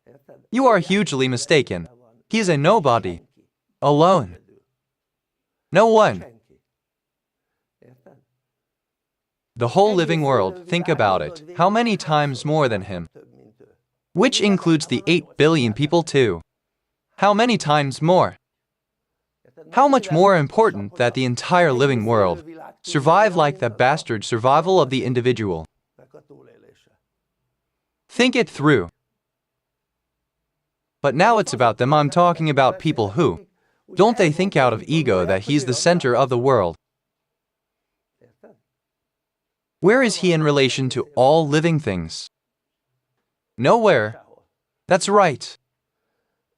Érted? You are hugely mistaken. He is a nobody, alone. No one. Senki. Érted? The whole living world, think about it, how many times more than him? Több, mint ő. Which includes the 8 billion people too. How many times more? How much more important that the entire living world survive like that bastard survival of the individual. Think it through. But now it's about them. I'm talking about people who, don't they think out of ego that he's the center of the world? Where is he in relation to all living things? Nowhere. That's right.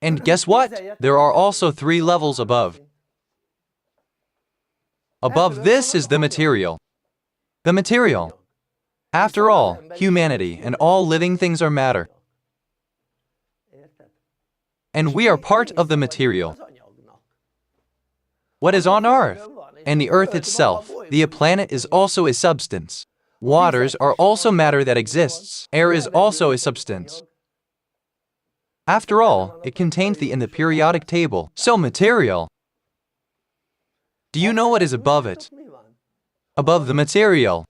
And guess what? There are also 3 levels above. Above this is the material. The material. After all, humanity and all living things are matter. And we are part of the material. What is on earth? And the earth itself, the planet is also a substance. Waters are also matter that exists. Air is also a substance. After all, it contains the in the periodic table, so material. Do you know what is above it? Above the material.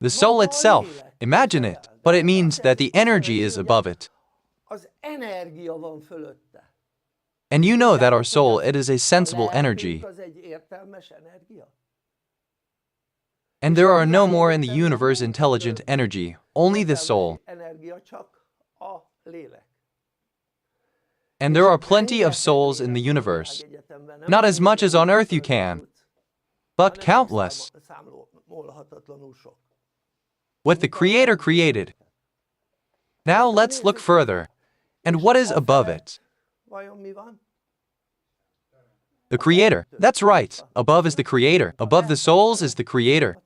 The soul itself, imagine it, but it means that the energy is above it. And you know that our soul, it is a sensible energy. And there are no more in the universe intelligent energy, only the soul. And there are plenty of souls in the universe. Not as much as on earth you can, but countless. What the Creator created. Now let's look further. And what is above it? The Creator. That's right. Above is the Creator. Above the souls is the Creator.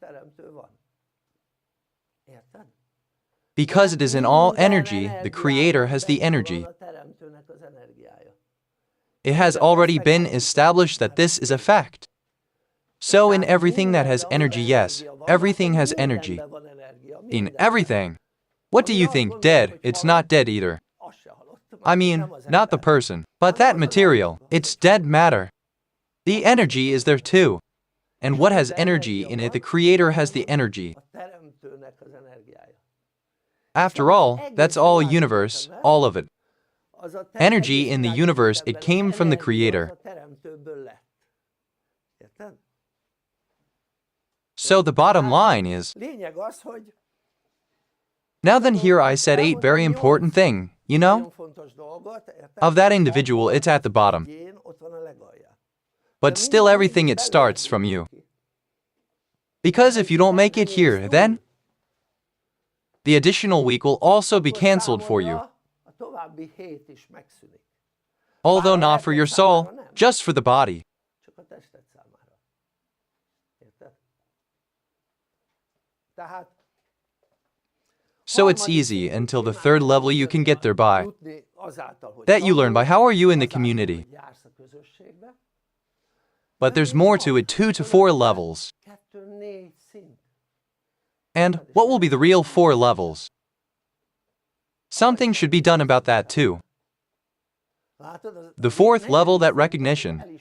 Because it is in all energy, the Creator has the energy. It has already been established that this is a fact. So in everything that has energy, yes, everything has energy. In everything. What do you think? Dead? It's not dead either. I mean, not the person, but that material. It's dead matter. The energy is there too. And what has energy in it? The Creator has the energy. After all, that's all universe, all of it. Energy in the universe, it came from the Creator. So the bottom line is, now then here I said 8 very important things, you know? Of that individual, it's at the bottom. But still everything it starts from you. Because if you don't make it here, then the additional week will also be cancelled for you. Although not for your soul, just for the body. So it's easy until the 3rd level you can get there by. That you learn by how are you in the community. But there's more to it, 2 to 4 levels. And what will be the real 4 levels? Something should be done about that too. The 4th level, that recognition.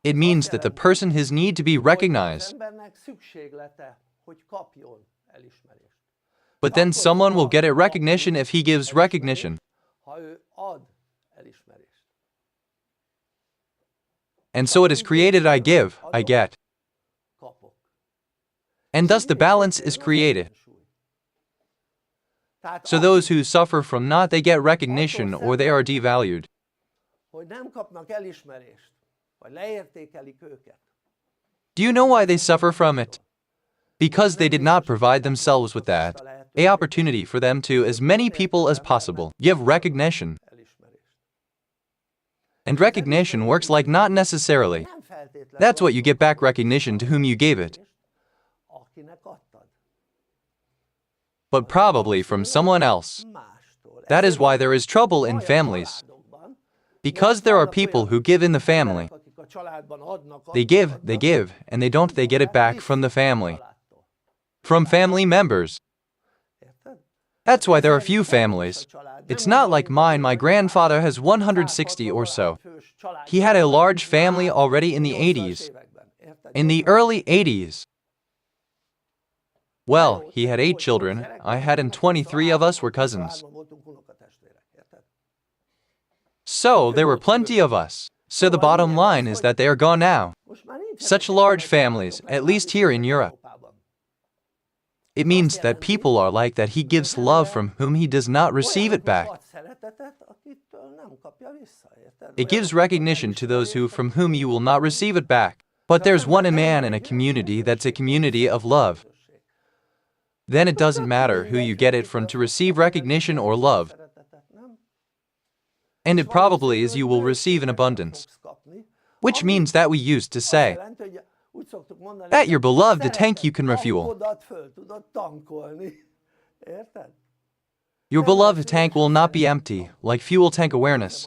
It means that the person his need to be recognized. But then someone will get a recognition if he gives recognition. And so it is created, I give, I get. And thus the balance is created. So those who suffer from not, they get recognition or they are devalued. Do you know why they suffer from it? Because they did not provide themselves with that, an opportunity for them to, as many people as possible, give recognition. And recognition works like not necessarily. That's what you get back, recognition to whom you gave it. But probably from someone else. That is why there is trouble in families. Because there are people who give in the family. They give, and they don't, they get it back from the family. From family members. That's why there are few families. It's not like mine. My grandfather has 160 or so. He had a large family already in the 80s. In the early 80s. Well, he had 8 children, I had, and 23 of us were cousins. So there were plenty of us. So the bottom line is that they are gone now. Such large families, at least here in Europe. It means that people are like that. He gives love from whom he does not receive it back. It gives recognition to those from whom you will not receive it back. But there's one man in a community that's a community of love. Then it doesn't matter who you get it from to receive recognition or love. And it probably is you will receive in abundance. Which means that we used to say, at your beloved tank you can refuel. Your beloved tank will not be empty, like fuel tank awareness.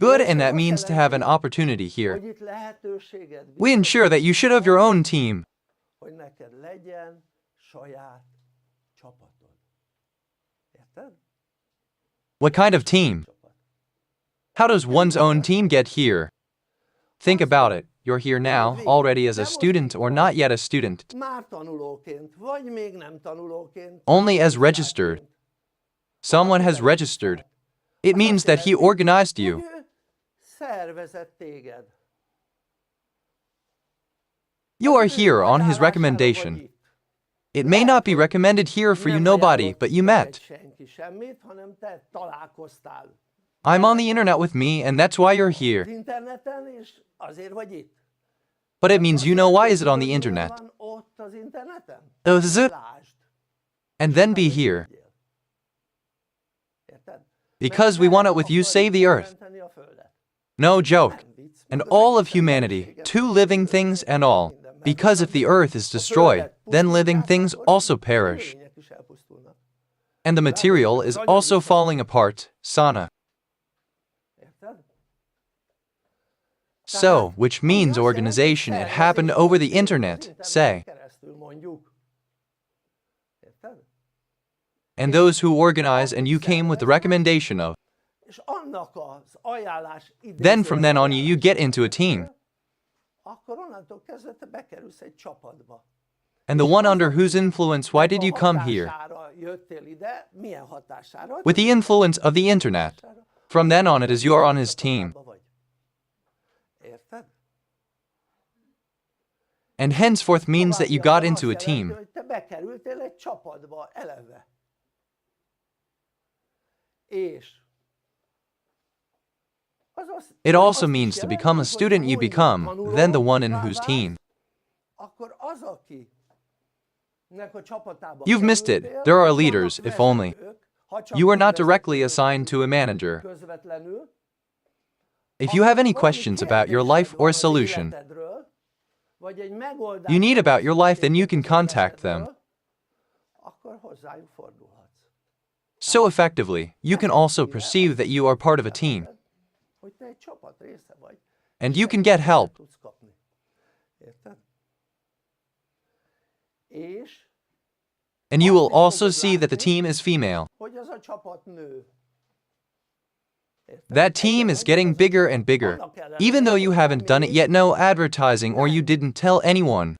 Good, and that means to have an opportunity here. We ensure that you should have your own team. What kind of team? How does one's own team get here? Think about it. You're here now, already as a student or not yet a student. Only as registered. Someone has registered. It means that he organized you. You are here on his recommendation. It may not be recommended here for you nobody, but you met. I'm on the internet with me, and that's why you're here. But it means you know why is it on the internet. And then be here. Because we want it with you save the earth. No joke. And all of humanity, two living things and all. Because if the earth is destroyed, then living things also perish. And the material is also falling apart, sana. So, which means organization, it happened over the internet, say. And those who organize and you came with the recommendation of. Then from then on you get into a team. And the one under whose influence, why did you come here? With the influence of the internet. From then on it is you are on his team. And henceforth means that you got into a team. It also means to become a student you become, then the one in whose team. You've missed it. There are leaders, if only. You are not directly assigned to a manager. If you have any questions about your life or solution you need about your life, then you can contact them. So effectively, you can also perceive that you are part of a team. And you can get help. And you will also see that the team is female. That team is getting bigger and bigger, even though you haven't done it yet, no advertising, or you didn't tell anyone.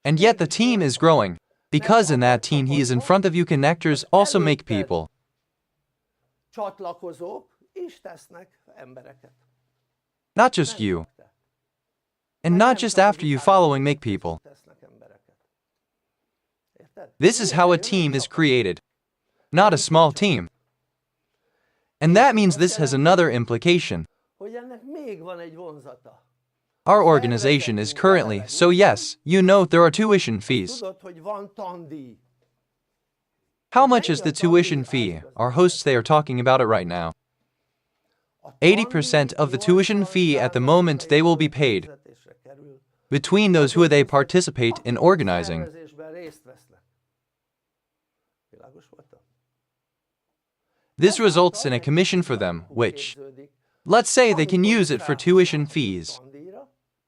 And yet the team is growing, because in that team he is in front of you. Connectors also make people. Not just you. And not just after you following make people. This is how a team is created. Not a small team. And that means this has another implication. Our organization is currently, so yes, you know there are tuition fees. How much is the tuition fee? Our hosts, they are talking about it right now. 80% of the tuition fee at the moment they will be paid between those who they participate in organizing. This results in a commission for them, which, let's say they can use it for tuition fees.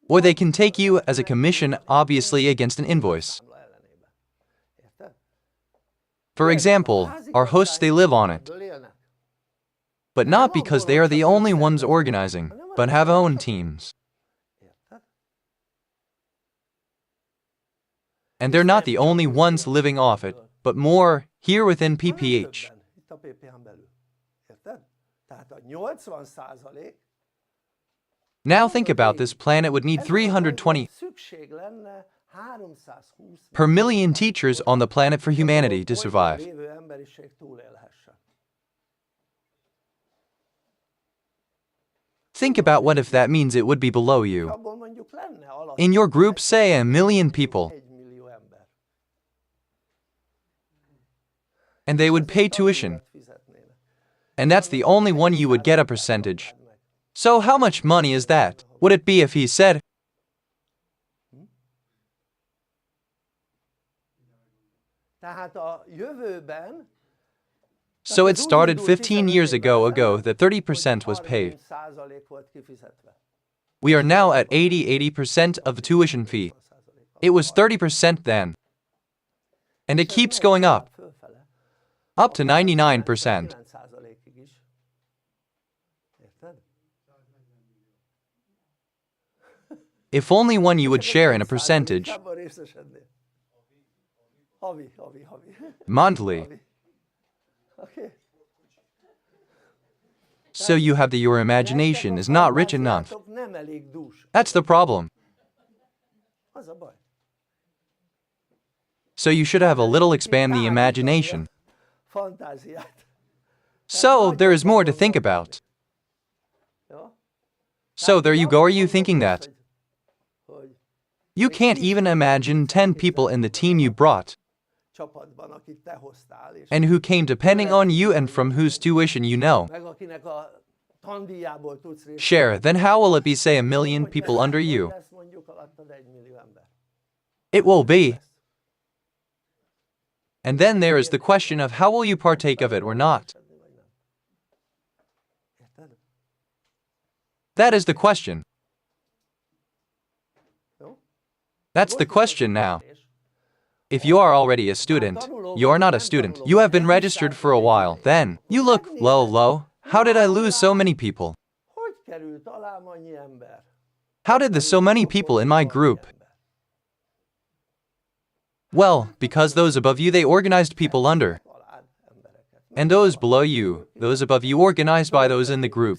Or they can take you as a commission, obviously against an invoice. For example, our hosts, they live on it. But not because they are the only ones organizing, but have own teams. And they're not the only ones living off it, but more here within PPH. Itt a PPH-n belül. Érted? Tehát a 80%. Now think about this planet would need 320 Szükség lenne 320 per million teachers on the planet for humanity to survive. lévő emberiség túlélhessen. Think about what if that means it would be below you. Abból mondjuk lenne alatt In your group, say 1,000,000 people, 1 millió ember. and they would pay tuition, Fizetnének. and that's the only one you would get a percentage. So how much money is that? Would it be if he said, Tehát a jövőben so it started 15 years ago that 30% was paid. 30% volt kifizetve. We are now at 80% of the tuition fee. It was 30% then. And it keeps going up, Fölfele. up to 99%. 9%-ig is. Érted? If only one you would share in a percentage, Abban részesednél. Havi. monthly, Oké? so you have that your imagination is not rich enough. Nem elég dús. That's the problem. Az a baj. So you should have a little expand the imagination. Fantáziát. So there is more to think about. Jó? So there you go, are you thinking that? Hogy You can't even imagine 10 people in the team you brought, csapatban, akit te hoztál, és and who came depending on you and from whose tuition you know. meg akinek a tandíjából tudsz részt. Share, then how will it be, say, 1,000,000 people under you? Ezt mondjuk alattad 1 millió ember. It will be. And then there is the question of how will you partake of it or not? Érted? That is the question. Jó? That's the question now. If you are already a student, you are not a student. You have been registered for a while. Then, you look, low. How did I lose so many people? Hogy került alám annyi ember? How did the so many people in my group? Well, because those above you, they organized people under. Alád embereket. And those below you, those above you organized by those in the group.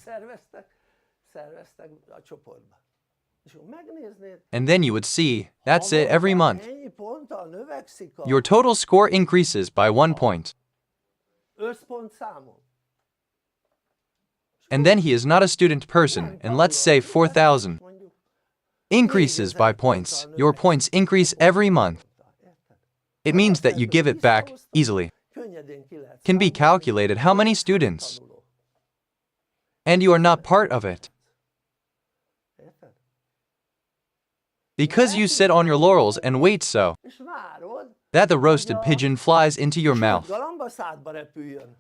Szerveztek a csoportba. És akkor megnéznéd, And then you would see, that's it, every month. ennyi ponttal növekszik a Your total score increases by 1 point. összpontszámon. And then he is not a student person, and let's say 4,000. Mondjuk, Increases by points. Your points increase every month. érted? It means that you give it back easily. Könnyedén ki lehet Can be számolni, calculated how many students. tanuló. And you are not part of it. Érted? Because you sit on your laurels and wait so És várod, that the roasted pigeon flies into your hogy mouth. galamba szádba repüljön.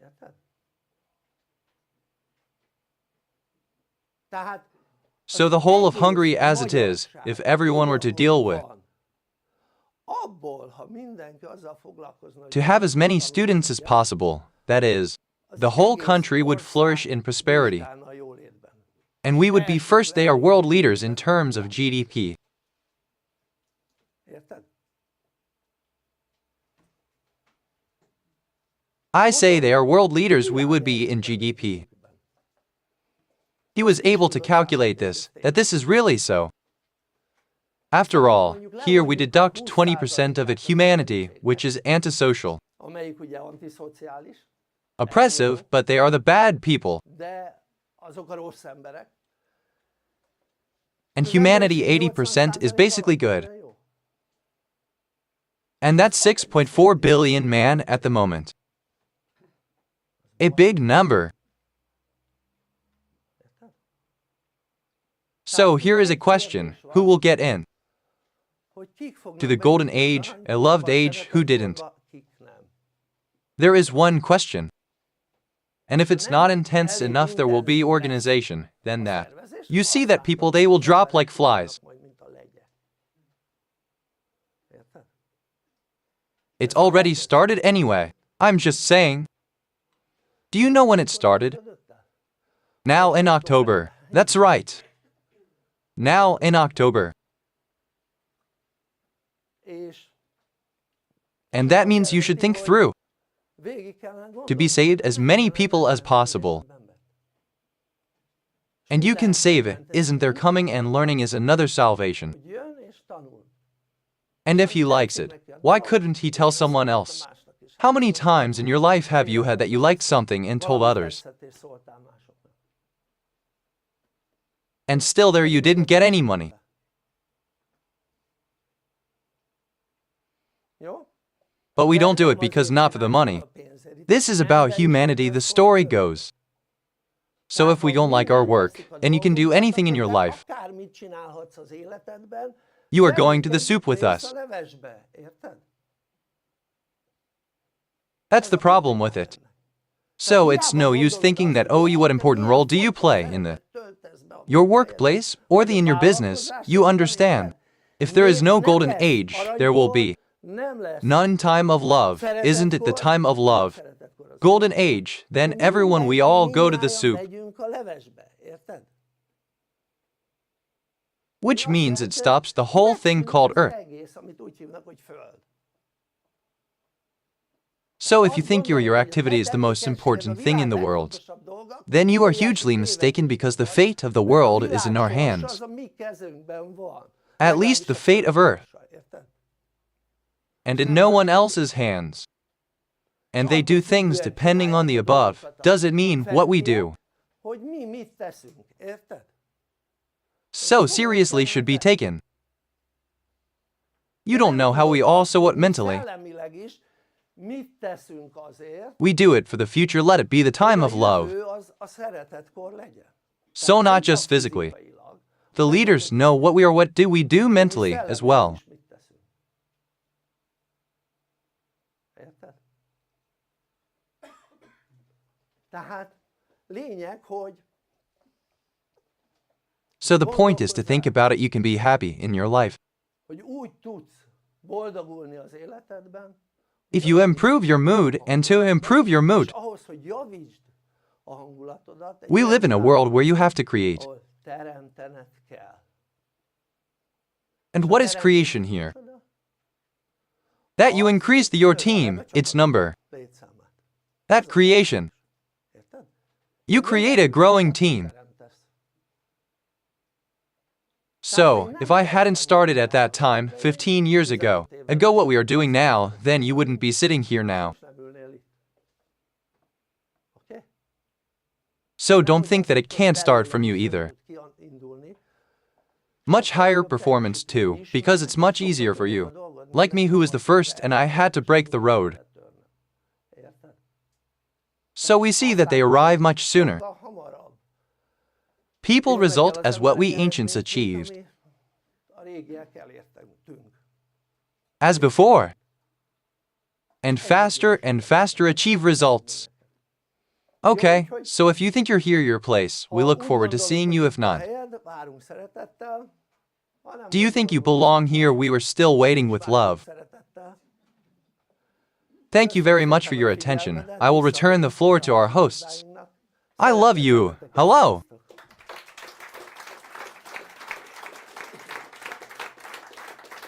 Érted? Tehát So the whole of Hungary as it is, if everyone were to deal with, abból, ha mindenki azzal foglalkozna, hogy to have as many students as possible, that is, the whole country would flourish in prosperity, utána a jólétben. and we would be first, they are world leaders in terms of GDP. Érted? I say they are world leaders, we would be in GDP. He was able to calculate this, that this is really so. After all, here we deduct 20% of it humanity, which is antisocial, Amelyik ugye antiszociális, oppressive, but they are the bad people, de azok a rossz emberek. and humanity 80% is basically good. And that's 6.4 billion man at the moment. A big number. So here is a question, who will get in? To the golden age, a loved age, who didn't? There is one question. And if it's not intense enough, there will be organization, then that. You see that people, they will drop like flies. It's already started anyway. I'm just saying. Do you know when it started? Now in October. That's right. Now in October. És And that means you should think through végig kellene gondolni. to be saved as many people as possible. And you can save it, isn't there? Coming and learning is another salvation. Hogy jön és tanul. And if he likes it, why couldn't he tell someone else? How many times in your life have you had that you liked something and told others, Valamit tetszett és szóltál másoknak. and still there you didn't get any money? Jó? But we don't do it because not for the money. This is about humanity, the story goes. So if we don't like our work, and you can do anything in your life, Akármit csinálhatsz az életedben, you are going to the soup with us. a levesbe, érted? That's the problem with it. So it's no use thinking that, oh, what important role do you play in your workplace or in your business? You understand. If there is no golden age, there will be Nem lesz none time of love. Isn't it the time of love? szeretetkor az. Golden age, then everyone we all go to the soup, Megyünk a levesbe, érted? which means it stops the whole thing called Earth. Egész, amit úgy hívnak, hogy Föld. So if you think your activity is the most important thing in the world, then you are hugely mistaken because the fate of the world is in our hands. Az a mi kezünkben van. At least the fate of Earth, Érted? and in no one else's hands. And they do things depending on the above. Does it mean what we do Hogy mi mit teszünk, érted? so seriously should be taken? You don't know how we all so what mentally. Szellemileg is mit teszünk azért, We do it for the future, let it be the time of hogy love. jövő az a szeretetkor legyen. So not just physically. The leaders know what we are, what do we do mentally as well. Mit teszünk. Érted? Tehát lényeg, hogy So the point is to think about it, you can be happy in your life. úgy tudsz boldogulni az életedben, If you improve your mood, and to improve your mood, és ahhoz, hogy javítsd a hangulatodat, egy we live in a olyan world where you have to create. ahol teremtened kell. And what is creation here? That you increase your team, its number. Létszámát. That creation. Érted? You create a growing team. Teremtesz. So, if I hadn't started at that time, 15 years ago, what we are doing now, then you wouldn't be sitting here now. Nem ülnél itt. Oké? So don't think that it can't start from you either. Indulni. Much higher performance too, because it's much easier for you. Like me, who was the first, and I had to break the road. Érted? So we see that they arrive much sooner. Sokkal hamarabb. People result as what we ancients achieved, Ami a régiek elértünk. as before. And faster achieve results. Okay, so if you think you're here, your place, we look forward to seeing you if not. Helyed, várunk szeretettel. Ha nem Do you think you belong here? We were still waiting with love. szeretettel. Thank you very much for your attention. I will return the floor to our hosts. I love you. Hello.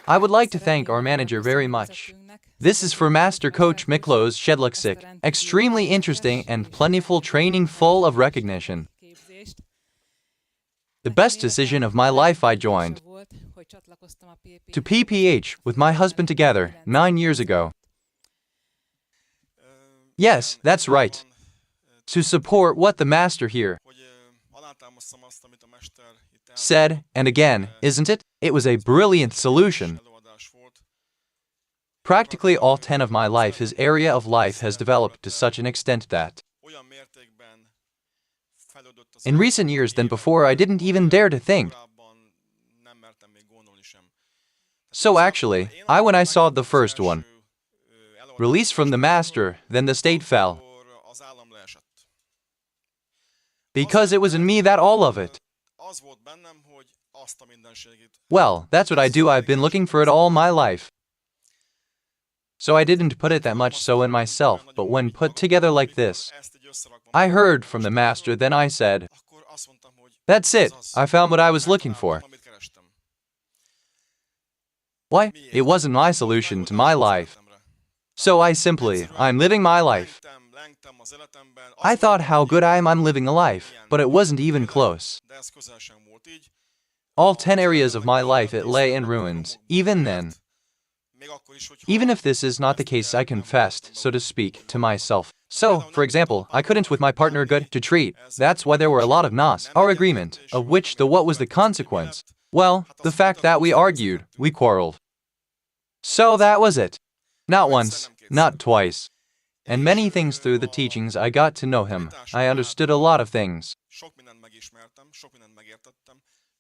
I would like to thank our manager very much. This is for Master Coach Miklós Szedlacsik. Extremely interesting and plentiful training full of recognition. The best decision of my life I joined to PPH with my husband together 9 years ago. Yes, that's right. To support what the Master here said, and again, isn't it? It was a brilliant solution. Practically all 10 of my life, his area of life has developed to such an extent that in recent years than before I didn't even dare to think. So actually, when I saw the first one, released from the Master, then the state fell. Because it was in me that all of it. Well, that's what I do. I've been looking for it all my life. So I didn't put it that much so in myself, but when put together like this, I heard from the Master, then I said, that's it, I found what I was looking for. Why? It wasn't my solution to my life. So I'm living my life. I thought how good I am, I'm living a life, but it wasn't even close. All 10 areas of my life it lay in ruins, even then. Even if this is not the case, I confessed, so to speak, to myself. So, for example, I couldn't with my partner good to treat. That's why there were a lot of nos, our agreement, of which what was the consequence? Well, the fact that we argued, we quarreled. So that was it. Not once, not twice. And many things through the teachings I got to know him. I understood a lot of things.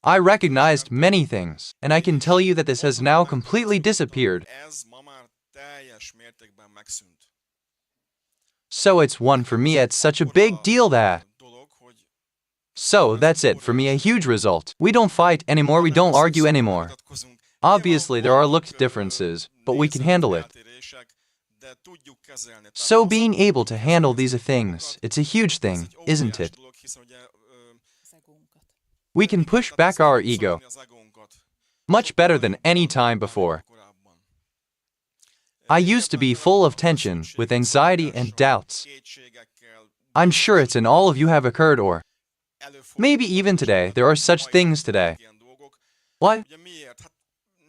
I recognized many things, and I can tell you that this has now completely disappeared. So it's one for me, it's such a big deal that. So that's it for me, a huge result. We don't fight anymore, we don't argue anymore. Obviously there are looked differences, but we can handle it. So being able to handle these things, it's a huge thing, isn't it? We can push back our ego much better than any time before. I used to be full of tension, with anxiety and doubts. I'm sure it's in all of you have occurred, or maybe even today, there are such things today. Why?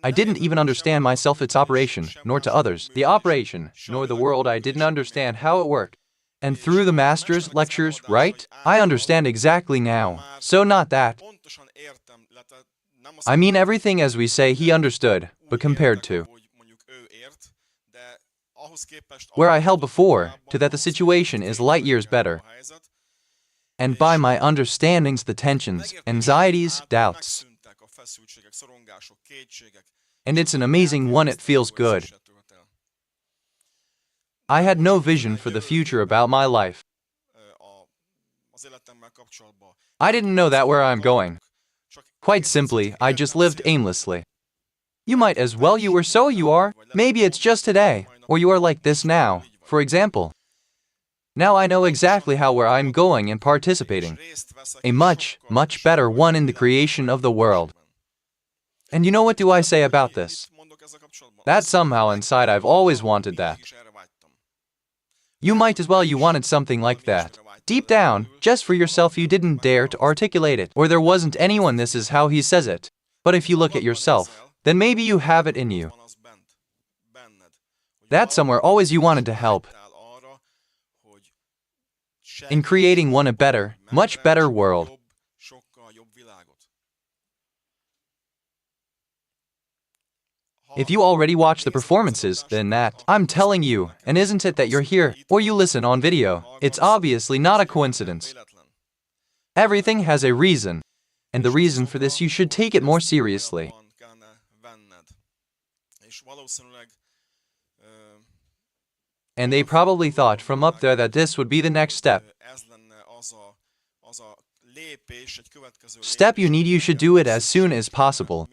I didn't even understand myself, its operation, nor to others, the operation, nor the world. I didn't understand how it worked. And through the master's lectures, right? I understand exactly now. So not that. I mean everything as we say he understood, but compared to where I held before, to that the situation is light years better. And by my understandings, the tensions, anxieties, doubts. And it's an amazing one, it feels good. I had no vision for the future about my life. I didn't know that where I'm going. Quite simply, I just lived aimlessly. You might as well you were so you are. Maybe it's just today, or you are like this now, for example. Now I know exactly where I'm going and participating. A much, much better one in the creation of the world. And you know what do I say about this? That somehow inside I've always wanted that. You might as well you wanted something like that. Deep down, just for yourself you didn't dare to articulate it, or there wasn't anyone, this is how he says it. But if you look at yourself, then maybe you have it in you. That somewhere always you wanted to help in creating one a better, much better world. If you already watch the performances, then that, I'm telling you, and isn't it that you're here, or you listen on video, it's obviously not a coincidence. Everything has a reason, and the reason for this you should take it more seriously. And they probably thought from up there that this would be the next step. Step you should do it as soon as possible.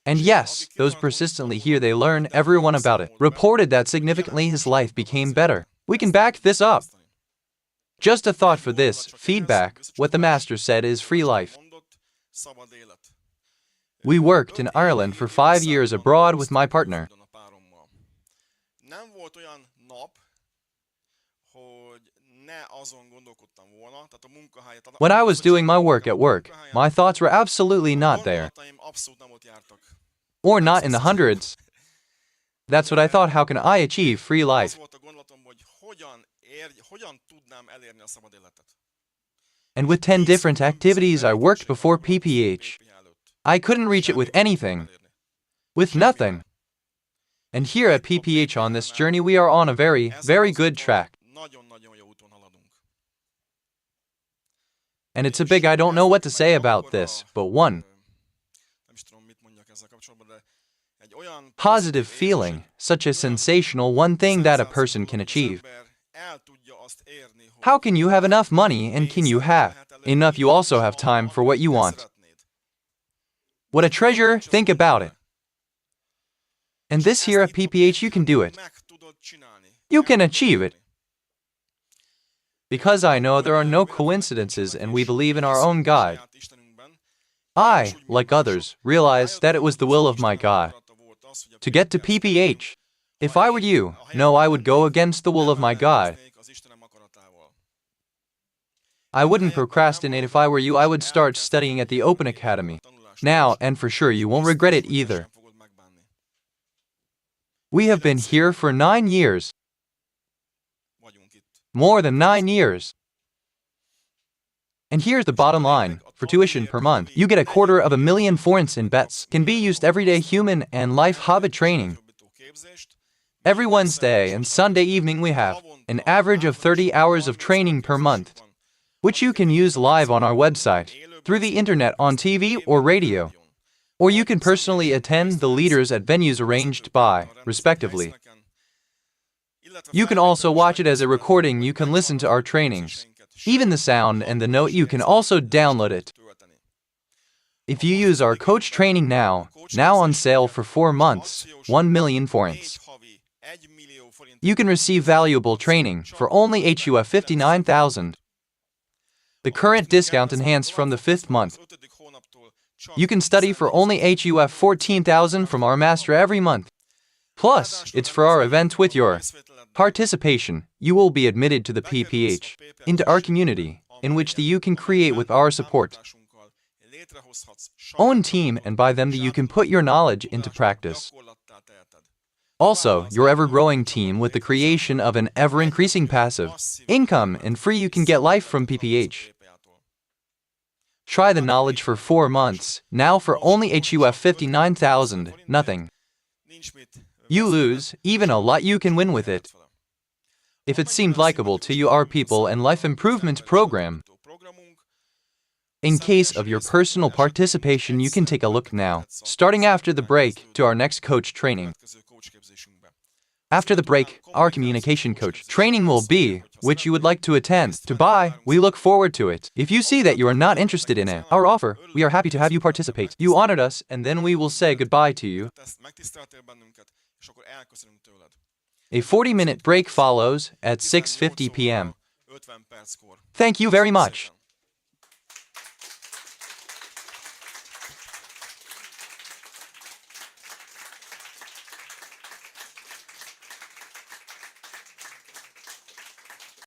And yes, those persistently here they learn everyone about it, reported that significantly his life became better. We can back this up. Just a thought for this, feedback, what the master said is free life. We worked in Ireland for 5 years abroad with my partner. When I was doing my work at work, my thoughts were absolutely not there. Or not in the hundreds. That's what I thought, how can I achieve free life? And with 10 different activities I worked before PPH, I couldn't reach it with anything. With nothing. And here at PPH on this journey we are on a very, very good track. And it's a big, I don't know what to say about this, but one positive feeling, such a sensational one thing that a person can achieve. How can you have enough money and can you have enough? You also have time for what you want. What a treasure, think about it. And this here at PPH you can do it. You can achieve it. Because I know there are no coincidences and we believe in our own God. I, like others, realized that it was the will of my God to get to PPH. If I were you, no, I would go against the will of my God. I wouldn't procrastinate. If I were you, I would start studying at the Open Academy now, and for sure you won't regret it either. We have been here for 9 years. More than 9 years. And here's the bottom line. For tuition per month, you get $250,000 forints in bets. Can be used everyday human and life habit training. Every Wednesday and Sunday evening we have an average of 30 hours of training per month, which you can use live on our website, through the internet, on TV or radio. Or you can personally attend the leaders at venues arranged by, respectively. You can also watch it as a recording. You can listen to our trainings. Even the sound and the note, you can also download it. If you use our coach training now on sale for 4 months, 1 million forints. You can receive valuable training for only HUF 59,000. The current discount enhanced from the 5th month. You can study for only HUF 14,000 from our master every month. Plus, it's for our event. With your participation, you will be admitted to the PPH, into our community, in which you can create with our support own team, and by them you can put your knowledge into practice. Also, your ever-growing team with the creation of an ever-increasing passive income, and free you can get life from PPH. Try the knowledge for 4 months, now for only HUF 59,000, nothing. You lose, even a lot you can win with it. If it seemed likable to you, our people and life improvement program. In case of your personal participation, you can take a look now, starting after the break, to our next coach training. After the break, our communication coach training will be, which you would like to attend. To buy, we look forward to it. If you see that you are not interested in it, our offer, we are happy to have you participate. You honored us, and then we will say goodbye to you. A 40-minute break follows at 6:50 p.m. Thank you very much.